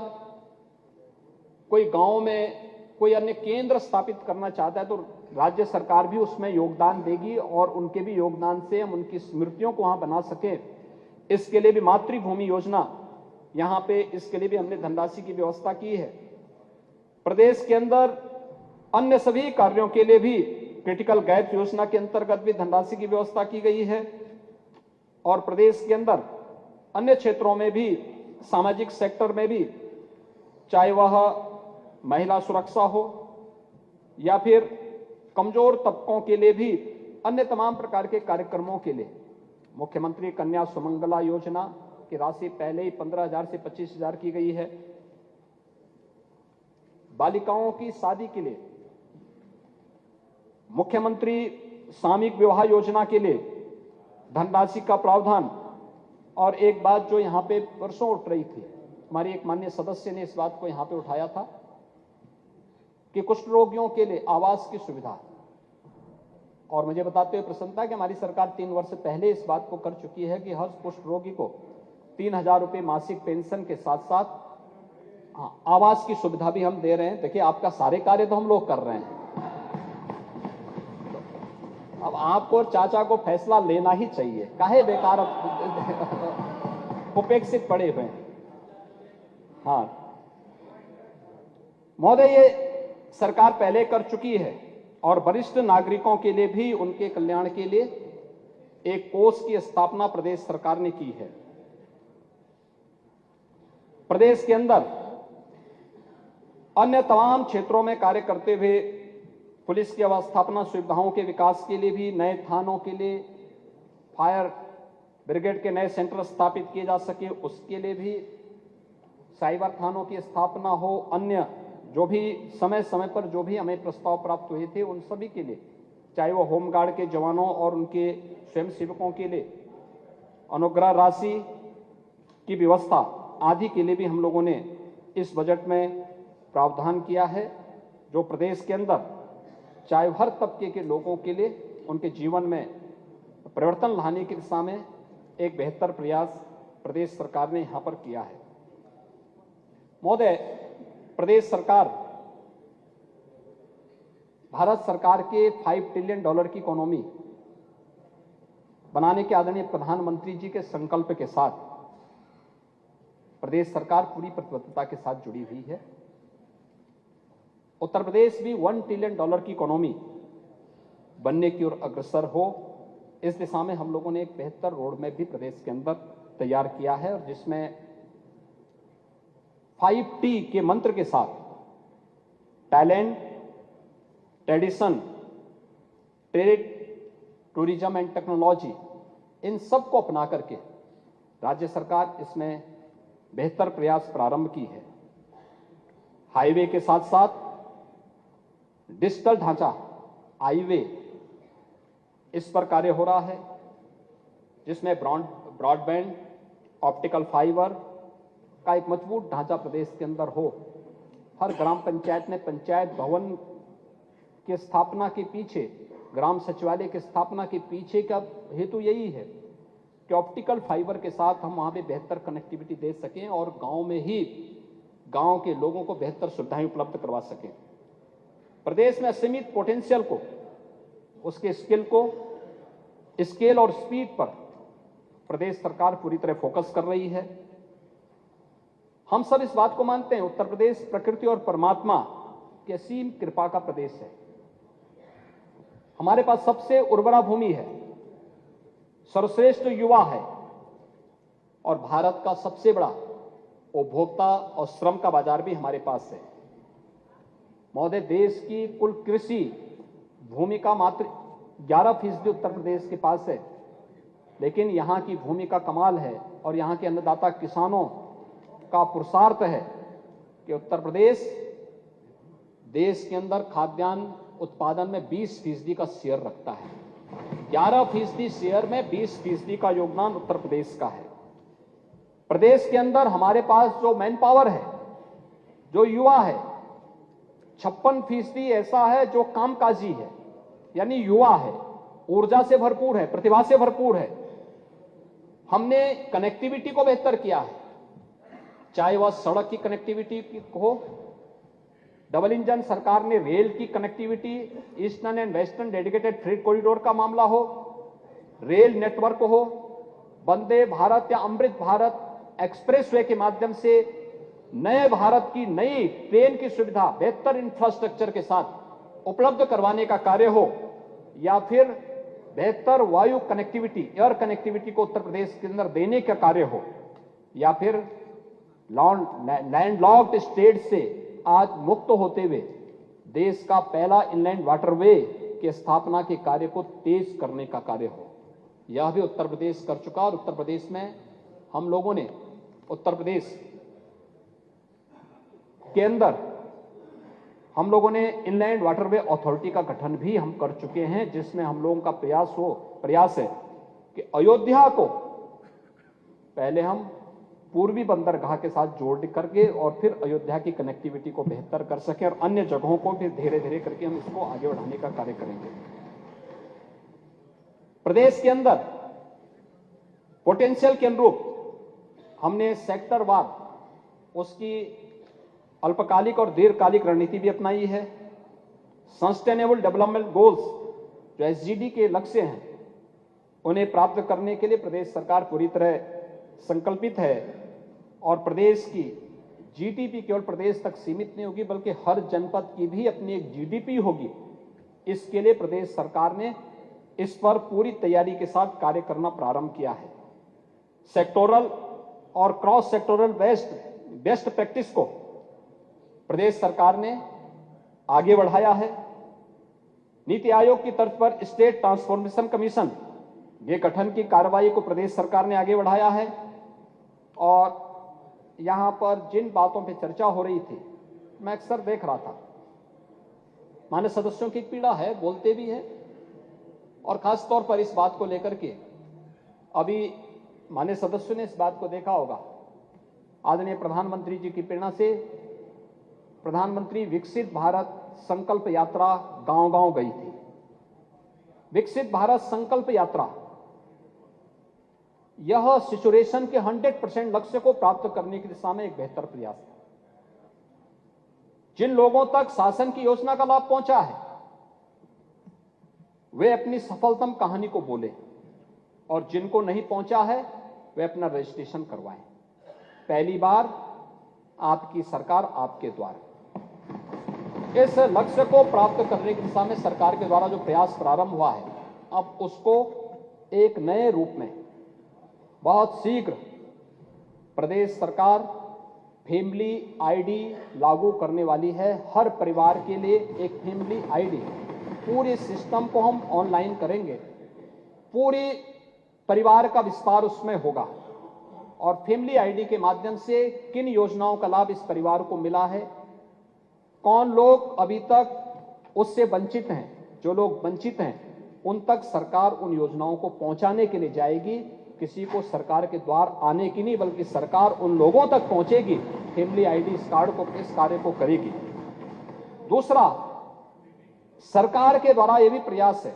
कोई गांव में कोई अन्य केंद्र स्थापित करना चाहता है, तो राज्य सरकार भी उसमें योगदान देगी और उनके भी योगदान से हम उनकी स्मृतियों को वहां बना सकें, इसके लिए भी मातृभूमि योजना, यहां पे इसके लिए भी हमने धनराशि की व्यवस्था की है। प्रदेश के अंदर अन्य सभी कार्यों के लिए भी क्रिटिकल गैप योजना के अंतर्गत भी धनराशि की व्यवस्था की गई है। और प्रदेश के अंदर अन्य क्षेत्रों में भी, सामाजिक सेक्टर में भी, चाहे वह महिला सुरक्षा हो या फिर कमजोर तबकों के लिए भी अन्य तमाम प्रकार के कार्यक्रमों के लिए मुख्यमंत्री कन्या सुमंगला योजना की राशि पहले ही 15,000 से 25,000 की गई है। बालिकाओं की शादी के लिए मुख्यमंत्री सामूहिक विवाह योजना के लिए धनराशि का प्रावधान। और एक बात जो यहां पे वर्षों उठ रही थी, हमारी एक माननीय सदस्य ने इस बात को यहां पे उठाया था कि कुष्ठ रोगियों के लिए आवास की सुविधा। और मुझे बताते हुए प्रसन्नता है कि हमारी सरकार 3 वर्ष पहले इस बात को कर चुकी है कि हर कुष्ठ रोगी को 3,000 रुपए मासिक पेंशन के साथ साथ आवास की सुविधा भी हम दे रहे हैं। देखिए, आपका सारे कार्य तो हम लोग कर रहे हैं, अब आपको और चाचा को फैसला लेना ही चाहिए, काहे बेकार उपेक्षित पड़े हुए हैं। हाँ महोदय, ये सरकार पहले कर चुकी है। और वरिष्ठ नागरिकों के लिए भी उनके कल्याण के लिए एक कोष की स्थापना प्रदेश सरकार ने की है। प्रदेश के अंदर अन्य तमाम क्षेत्रों में कार्य करते हुए पुलिस की अवस्थापना सुविधाओं के विकास के लिए भी, नए थानों के लिए, फायर ब्रिगेड के नए सेंटर स्थापित किए जा सके उसके लिए भी, साइबर थानों की स्थापना हो, अन्य जो भी समय समय पर जो भी हमें प्रस्ताव प्राप्त हुए थे उन सभी के लिए, चाहे वो होमगार्ड के जवानों और उनके स्वयंसेवकों के लिए अनुग्रह राशि की व्यवस्था आदि के लिए भी हम लोगों ने इस बजट में प्रावधान किया है, जो प्रदेश के अंदर चाहे हर तबके के लोगों के लिए उनके जीवन में परिवर्तन लाने की दिशा में एक बेहतर प्रयास प्रदेश सरकार ने यहां पर किया है। महोदय, प्रदेश सरकार भारत सरकार के $5 ट्रिलियन की इकोनॉमी बनाने के आदरणीय प्रधानमंत्री जी के संकल्प के साथ प्रदेश सरकार पूरी प्रतिबद्धता के साथ जुड़ी हुई है। उत्तर प्रदेश भी $1 ट्रिलियन की इकोनॉमी बनने की ओर अग्रसर हो, इस दिशा में हम लोगों ने एक बेहतर रोड मैप भी प्रदेश के अंदर तैयार किया है, और जिसमें 5T के मंत्र के साथ talent, tradition, trade, tourism and technology, इन सब को अपना करके राज्य सरकार इसमें बेहतर प्रयास प्रारंभ की है। हाईवे के साथ साथ डिजिटल ढांचा, हाईवे, इस पर कार्य हो रहा है, जिसमें ब्रॉडबैंड, ऑप्टिकल फाइबर का एक मजबूत ढांचा प्रदेश के अंदर हो। हर ग्राम पंचायत में पंचायत भवन की स्थापना के पीछे, ग्राम सचिवालय की स्थापना के पीछे का हेतु यही है कि ऑप्टिकल फाइबर के साथ हम वहां पे बेहतर कनेक्टिविटी दे सकें और गांव में ही गांव के लोगों को बेहतर सुविधाएं उपलब्ध करवा सकें। प्रदेश में असीमित पोटेंशियल को, उसके स्किल को, स्केल और स्पीड पर प्रदेश सरकार पूरी तरह फोकस कर रही है। हम सब इस बात को मानते हैं, उत्तर प्रदेश प्रकृति और परमात्मा की असीम कृपा का प्रदेश है। हमारे पास सबसे उर्वरा भूमि है, सर्वश्रेष्ठ युवा है और भारत का सबसे बड़ा उपभोक्ता और श्रम का बाजार भी हमारे पास है। महोदय, देश की कुल कृषि भूमि का मात्र 11% उत्तर प्रदेश के पास है, लेकिन यहां की भूमि का कमाल है और यहां के अन्नदाता किसानों का पुरुषार्थ है कि उत्तर प्रदेश देश के अंदर खाद्यान्न उत्पादन में 20% का शेयर रखता है। 11% शेयर में 20% का योगदान उत्तर प्रदेश का है। प्रदेश के अंदर हमारे पास जो मैन पावर है, जो युवा है, 56% ऐसा है जो कामकाजी है, यानी युवा है, ऊर्जा से भरपूर है, प्रतिभा से भरपूर है। हमने कनेक्टिविटी को बेहतर किया है, चाहे वह सड़क की कनेक्टिविटी हो, डबल इंजन सरकार ने रेल की connectivity, eastern and western dedicated freight corridor का मामला हो, रेल नेटवर्क हो, वंदे भारत या अमृत भारत एक्सप्रेसवे के माध्यम से नए भारत की नई ट्रेन की सुविधा बेहतर इंफ्रास्ट्रक्चर के साथ उपलब्ध करवाने का कार्य हो, या फिर बेहतर वायु कनेक्टिविटी, एयर कनेक्टिविटी को उत्तर प्रदेश के अंदर देने का कार्य हो, या फिर लैंडलॉक्ड स्टेट से आज मुक्त होते हुए देश का पहला इनलैंड वाटरवे की स्थापना के कार्य को तेज करने का कार्य हो, यह भी उत्तर प्रदेश कर चुका। और उत्तर प्रदेश में हम लोगों ने उत्तर प्रदेश के अंदर हम लोगों ने इनलैंड वाटरवे अथॉरिटी का गठन भी हम कर चुके हैं, जिसमें हम लोगों का प्रयास है कि अयोध्या को पहले हम पूर्वी बंदरगाह के साथ जोड़ करके और फिर अयोध्या की कनेक्टिविटी को बेहतर कर सकें और अन्य जगहों को भी धीरे धीरे करके हम इसको आगे बढ़ाने का कार्य करेंगे। प्रदेश के अंदर पोटेंशियल के अनुरूप हमने सेक्टरवार उसकी अल्पकालिक और दीर्घकालिक रणनीति भी अपनाई है। सस्टेनेबल डेवलपमेंट गोल्स जो एसजीडी के लक्ष्य हैं, उन्हें प्राप्त करने के लिए प्रदेश सरकार पूरी तरह संकल्पित है और प्रदेश की जीडीपी केवल प्रदेश तक सीमित नहीं होगी, बल्कि हर जनपद की भी अपनी एक जीडीपी होगी। इसके लिए प्रदेश सरकार ने इस पर पूरी तैयारी के साथ कार्य करना प्रारंभ किया है। सेक्टोरल और क्रॉस सेक्टोरल बेस्ट प्रैक्टिस को प्रदेश सरकार ने आगे बढ़ाया है। नीति आयोग की तर्ज पर स्टेट ट्रांसफॉर्मेशन कमीशन के गठन की कार्रवाई को प्रदेश सरकार ने आगे बढ़ाया है। और यहां पर जिन बातों पे चर्चा हो रही थी, मैं अक्सर देख रहा था, मान्य सदस्यों की पीड़ा है, बोलते भी हैं, और खास तौर पर इस बात को लेकर के अभी मान्य सदस्यों ने इस बात को देखा होगा, आदरणीय प्रधानमंत्री जी की प्रेरणा से प्रधानमंत्री विकसित भारत संकल्प यात्रा गांव-गांव गई थी। विकसित भारत संकल्प यात्रा यह सिचुएशन के 100% लक्ष्य को प्राप्त करने की दिशा में एक बेहतर प्रयास है। जिन लोगों तक शासन की योजना का लाभ पहुंचा है, वे अपनी सफलतम कहानी को बोले, और जिनको नहीं पहुंचा है वे अपना रजिस्ट्रेशन करवाएं। पहली बार आपकी सरकार आपके द्वार। इस लक्ष्य को प्राप्त करने की दिशा में सरकार के द्वारा जो प्रयास प्रारंभ हुआ है, अब उसको एक नए रूप में बहुत शीघ्र प्रदेश सरकार फैमिली आईडी लागू करने वाली है। हर परिवार के लिए एक फैमिली आईडी, पूरे सिस्टम को हम ऑनलाइन करेंगे, पूरे परिवार का विस्तार उसमें होगा, और फैमिली आईडी के माध्यम से किन योजनाओं का लाभ इस परिवार को मिला है, कौन लोग अभी तक उससे वंचित हैं, जो लोग वंचित हैं उन तक सरकार उन योजनाओं को पहुंचाने के लिए जाएगी। किसी को सरकार के द्वार आने की नहीं, बल्कि सरकार उन लोगों तक पहुंचेगी, फैमिली आईडी इस कार्य को करेगी। दूसरा, सरकार के द्वारा यह भी प्रयास है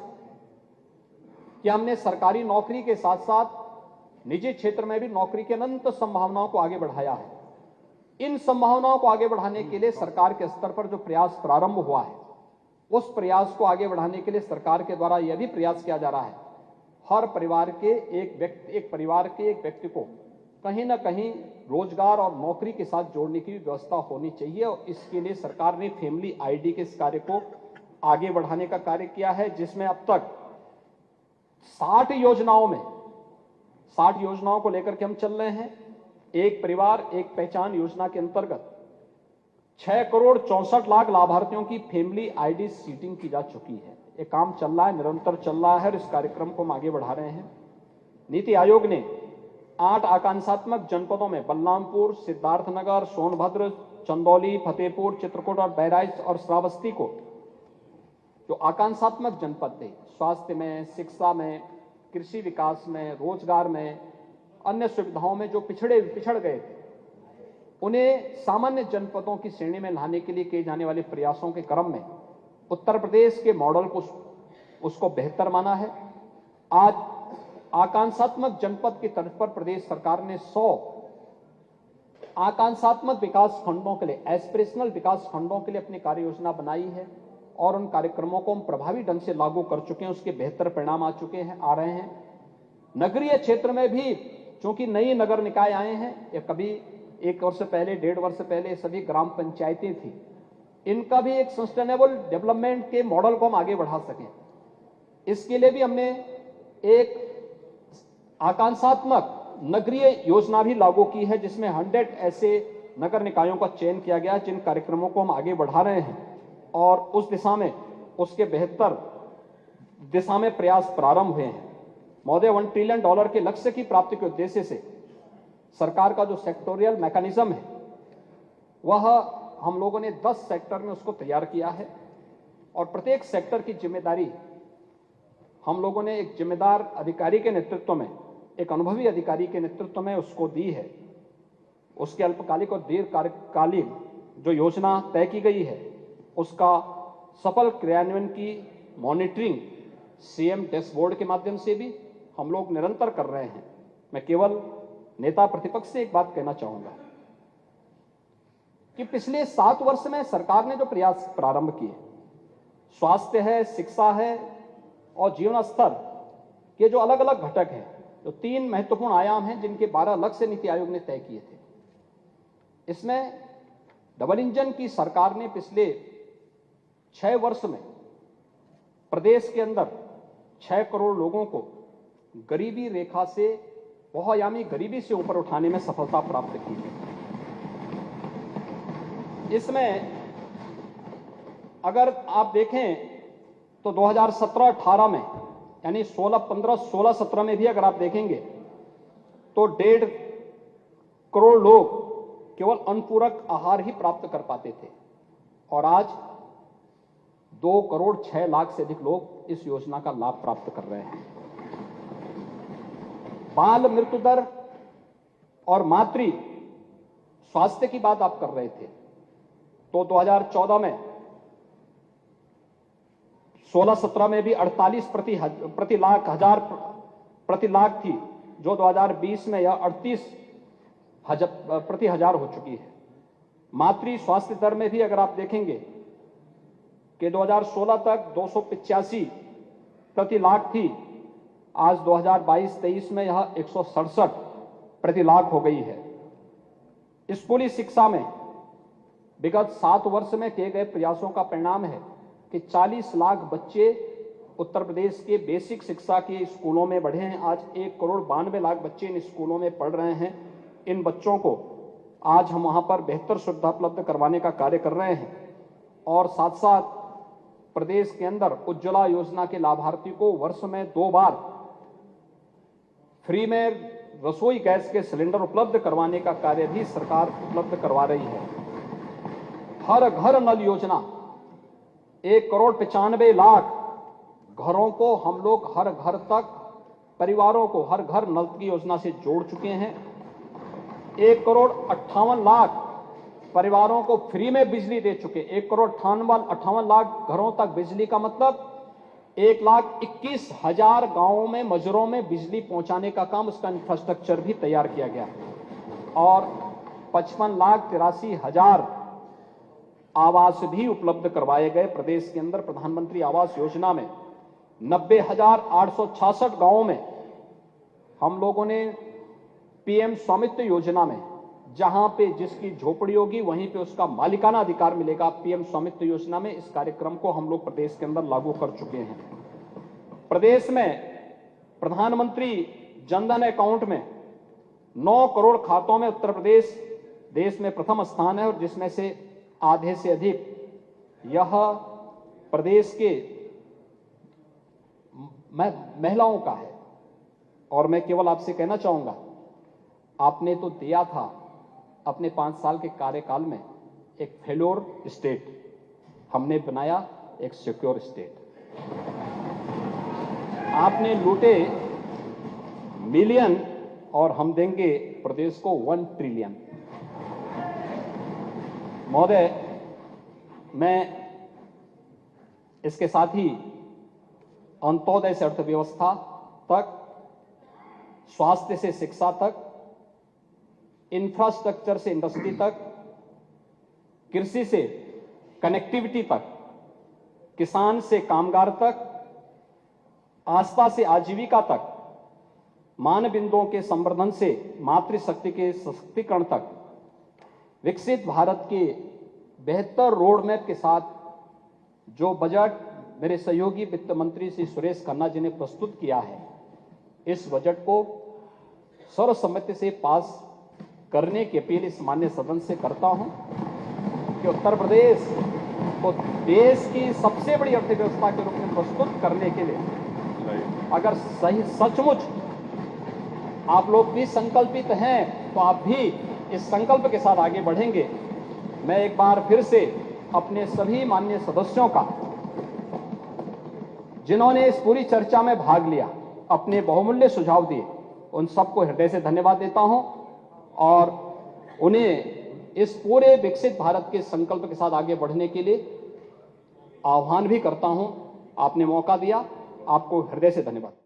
कि हमने सरकारी नौकरी के साथ साथ निजी क्षेत्र में भी नौकरी की अनंत संभावनाओं को आगे बढ़ाया है। इन संभावनाओं को आगे बढ़ाने के लिए सरकार के स्तर पर जो प्रयास प्रारंभ हुआ है, उस प्रयास को आगे बढ़ाने के लिए सरकार के द्वारा यह भी प्रयास किया जा रहा है, हर परिवार के एक परिवार के एक व्यक्ति को कहीं ना कहीं रोजगार और नौकरी के साथ जोड़ने की भी व्यवस्था होनी चाहिए। और इसके लिए सरकार ने फैमिली आईडी के इस कार्य को आगे बढ़ाने का कार्य किया है, जिसमें अब तक 60 योजनाओं को लेकर के हम चल रहे हैं। एक परिवार एक पहचान योजना के अंतर्गत 6,64,00,000 लाभार्थियों की फैमिली आईडी सीटिंग की जा चुकी है। ये काम चल रहा है, निरंतर चल रहा है और इस कार्यक्रम को हम आगे बढ़ा रहे हैं। नीति आयोग ने 8 आकांक्षात्मक जनपदों में बलरामपुर, सिद्धार्थनगर, सोनभद्र, चंदौली, फतेहपुर, चित्रकूट और बहराइच और श्रावस्ती को जो आकांक्षात्मक जनपद थे, स्वास्थ्य में, शिक्षा में, कृषि विकास में, रोजगार में, अन्य सुविधाओं में जो पिछड़ गए थे, उन्हें सामान्य जनपदों की श्रेणी में लाने के लिए किए जाने वाले प्रयासों के क्रम में उत्तर प्रदेश के मॉडल को उसको बेहतर माना है। आज आकांक्षात्मक जनपद की तर्ज पर प्रदेश सरकार ने 100 आकांक्षात्मक विकास खंडों के लिए, एस्पिरेशनल विकास खंडों के लिए अपनी कार्य योजना बनाई है और उन कार्यक्रमों को हम प्रभावी ढंग से लागू कर चुके हैं। उसके बेहतर परिणाम आ रहे हैं। नगरीय क्षेत्र में भी चूंकि नई नगर निकाय आए हैं, या कभी 1 वर्ष पहले, 1.5 वर्ष पहले सभी ग्राम पंचायतें थी, इनका भी एक सस्टेनेबल डेवलपमेंट के मॉडल को हम आगे बढ़ा सकें, इसके लिए भी हमने एक आकांक्षात्मक नगरीय योजना भी लागू की है, जिसमें 100 ऐसे नगर निकायों का चयन किया गया, जिन कार्यक्रमों को हम आगे बढ़ा रहे हैं और उस दिशा में, उसके बेहतर दिशा में प्रयास प्रारंभ हुए हैं। महोदय, $1 ट्रिलियन के लक्ष्य की प्राप्ति के उद्देश्य से सरकार का जो सेक्टोरियल मैकेनिज्म है, वह हम लोगों ने 10 सेक्टर में उसको तैयार किया है और प्रत्येक सेक्टर की जिम्मेदारी हम लोगों ने एक जिम्मेदार अधिकारी के नेतृत्व में, एक अनुभवी अधिकारी के नेतृत्व में उसको दी है। उसके अल्पकालिक और दीर्घकालीन जो योजना तय की गई है, उसका सफल क्रियान्वयन की मॉनिटरिंग सीएम डैशबोर्ड के माध्यम से भी हम लोग निरंतर कर रहे हैं। मैं केवल नेता प्रतिपक्ष से एक बात कहना चाहूंगा कि पिछले 7 वर्ष में सरकार ने जो प्रयास प्रारंभ किए, स्वास्थ्य है, शिक्षा है और जीवन स्तर के जो अलग अलग घटक हैं, जो 3 महत्वपूर्ण आयाम हैं, जिनके 12 लक्ष्य नीति आयोग ने तय किए थे, इसमें डबल इंजन की सरकार ने पिछले 6 वर्ष में प्रदेश के अंदर 6 करोड़ लोगों को गरीबी रेखा से, बहुआयामी गरीबी से ऊपर उठाने में सफलता प्राप्त की है। इसमें अगर आप देखें तो 2017-18 में, यानी 16-15-16-17 में भी अगर आप देखेंगे तो 1.5 करोड़ लोग केवल अनुपूरक आहार ही प्राप्त कर पाते थे और आज 2 करोड़ 6 लाख से अधिक लोग इस योजना का लाभ प्राप्त कर रहे हैं। बाल मृत्यु दर और मातृ स्वास्थ्य की बात आप कर रहे थे, तो 2014 में 16-17 में भी 48 प्रति लाख थी, जो 2020 में यह 38 प्रति हजार हो चुकी है। मातृ स्वास्थ्य दर में भी अगर आप देखेंगे कि 2016 तक 285 प्रति लाख थी, आज 2022-23 में यह 167 प्रति लाख हो गई है। स्कूली शिक्षा में विगत 7 वर्ष में किए गए प्रयासों का परिणाम है कि 40 लाख बच्चे उत्तर प्रदेश के बेसिक शिक्षा के स्कूलों में बढ़े हैं। आज 1 करोड़ 92 लाख बच्चे इन स्कूलों में पढ़ रहे हैं। इन बच्चों को आज हम वहां पर बेहतर सुविधा उपलब्ध करवाने का कार्य कर रहे हैं और साथ साथ प्रदेश के अंदर उज्ज्वला योजना के लाभार्थी को वर्ष में 2 बार फ्री में रसोई गैस के सिलेंडर उपलब्ध करवाने का कार्य भी सरकार उपलब्ध करवा रही है। हर घर नल योजना, 1 करोड़ 95 लाख घरों को हम लोग हर घर तक, परिवारों को हर घर नल की योजना से जोड़ चुके हैं। 1 करोड़ 58 लाख परिवारों को फ्री में बिजली दे चुके। 1 करोड़ 58 लाख घरों तक बिजली का मतलब 1,21,000 गांवों में, मजरों में बिजली पहुंचाने का काम, उसका इंफ्रास्ट्रक्चर भी तैयार किया गया और 55,83,000 आवास भी उपलब्ध करवाए गए। प्रदेश के अंदर प्रधानमंत्री आवास योजना में 90,866 गांवों में हम लोगों ने पीएम स्वामित्व योजना में, जहां पे जिसकी झोपड़ी होगी वहीं पे उसका मालिकाना अधिकार मिलेगा, पीएम स्वामित्व योजना में इस कार्यक्रम को हम लोग प्रदेश के अंदर लागू कर चुके हैं। प्रदेश में प्रधानमंत्री जनधन अकाउंट में 9 करोड़ खातों में उत्तर प्रदेश देश में प्रथम स्थान है और जिसमें से आधे से अधिक यह प्रदेश के महिलाओं का है। और मैं केवल आपसे कहना चाहूंगा, आपने तो दिया था अपने 5 साल के कार्यकाल में एक फेल्योर स्टेट, हमने बनाया एक सिक्योर स्टेट। आपने लूटे मिलियन और हम देंगे प्रदेश को 1 ट्रिलियन। महोदय, मैं इसके साथ ही अंत्योदय से अर्थव्यवस्था तक, स्वास्थ्य से शिक्षा तक, इंफ्रास्ट्रक्चर से इंडस्ट्री तक, कृषि से कनेक्टिविटी तक, किसान से कामगार तक, आस्था से आजीविका तक, मानबिंदुओं के संवर्धन से मातृशक्ति के सशक्तिकरण तक, विकसित भारत के बेहतर रोड मैप के साथ जो बजट मेरे सहयोगी वित्त मंत्री श्री सुरेश खन्ना जी ने प्रस्तुत किया है, इस बजट को सर्वसम्मति से पास करने की अपील इस माननीय सदन से करता हूं कि उत्तर प्रदेश को देश की सबसे बड़ी अर्थव्यवस्था के रूप में प्रस्तुत करने के लिए अगर सही सचमुच आप लोग भी संकल्पित हैं तो आप भी इस संकल्प के साथ आगे बढ़ेंगे। मैं एक बार फिर से अपने सभी माननीय सदस्यों का, जिन्होंने इस पूरी चर्चा में भाग लिया, अपने बहुमूल्य सुझाव दिए, उन सबको हृदय से धन्यवाद देता हूं और उन्हें इस पूरे विकसित भारत के संकल्प के साथ आगे बढ़ने के लिए आह्वान भी करता हूं। आपने मौका दिया, आपको हृदय से धन्यवाद।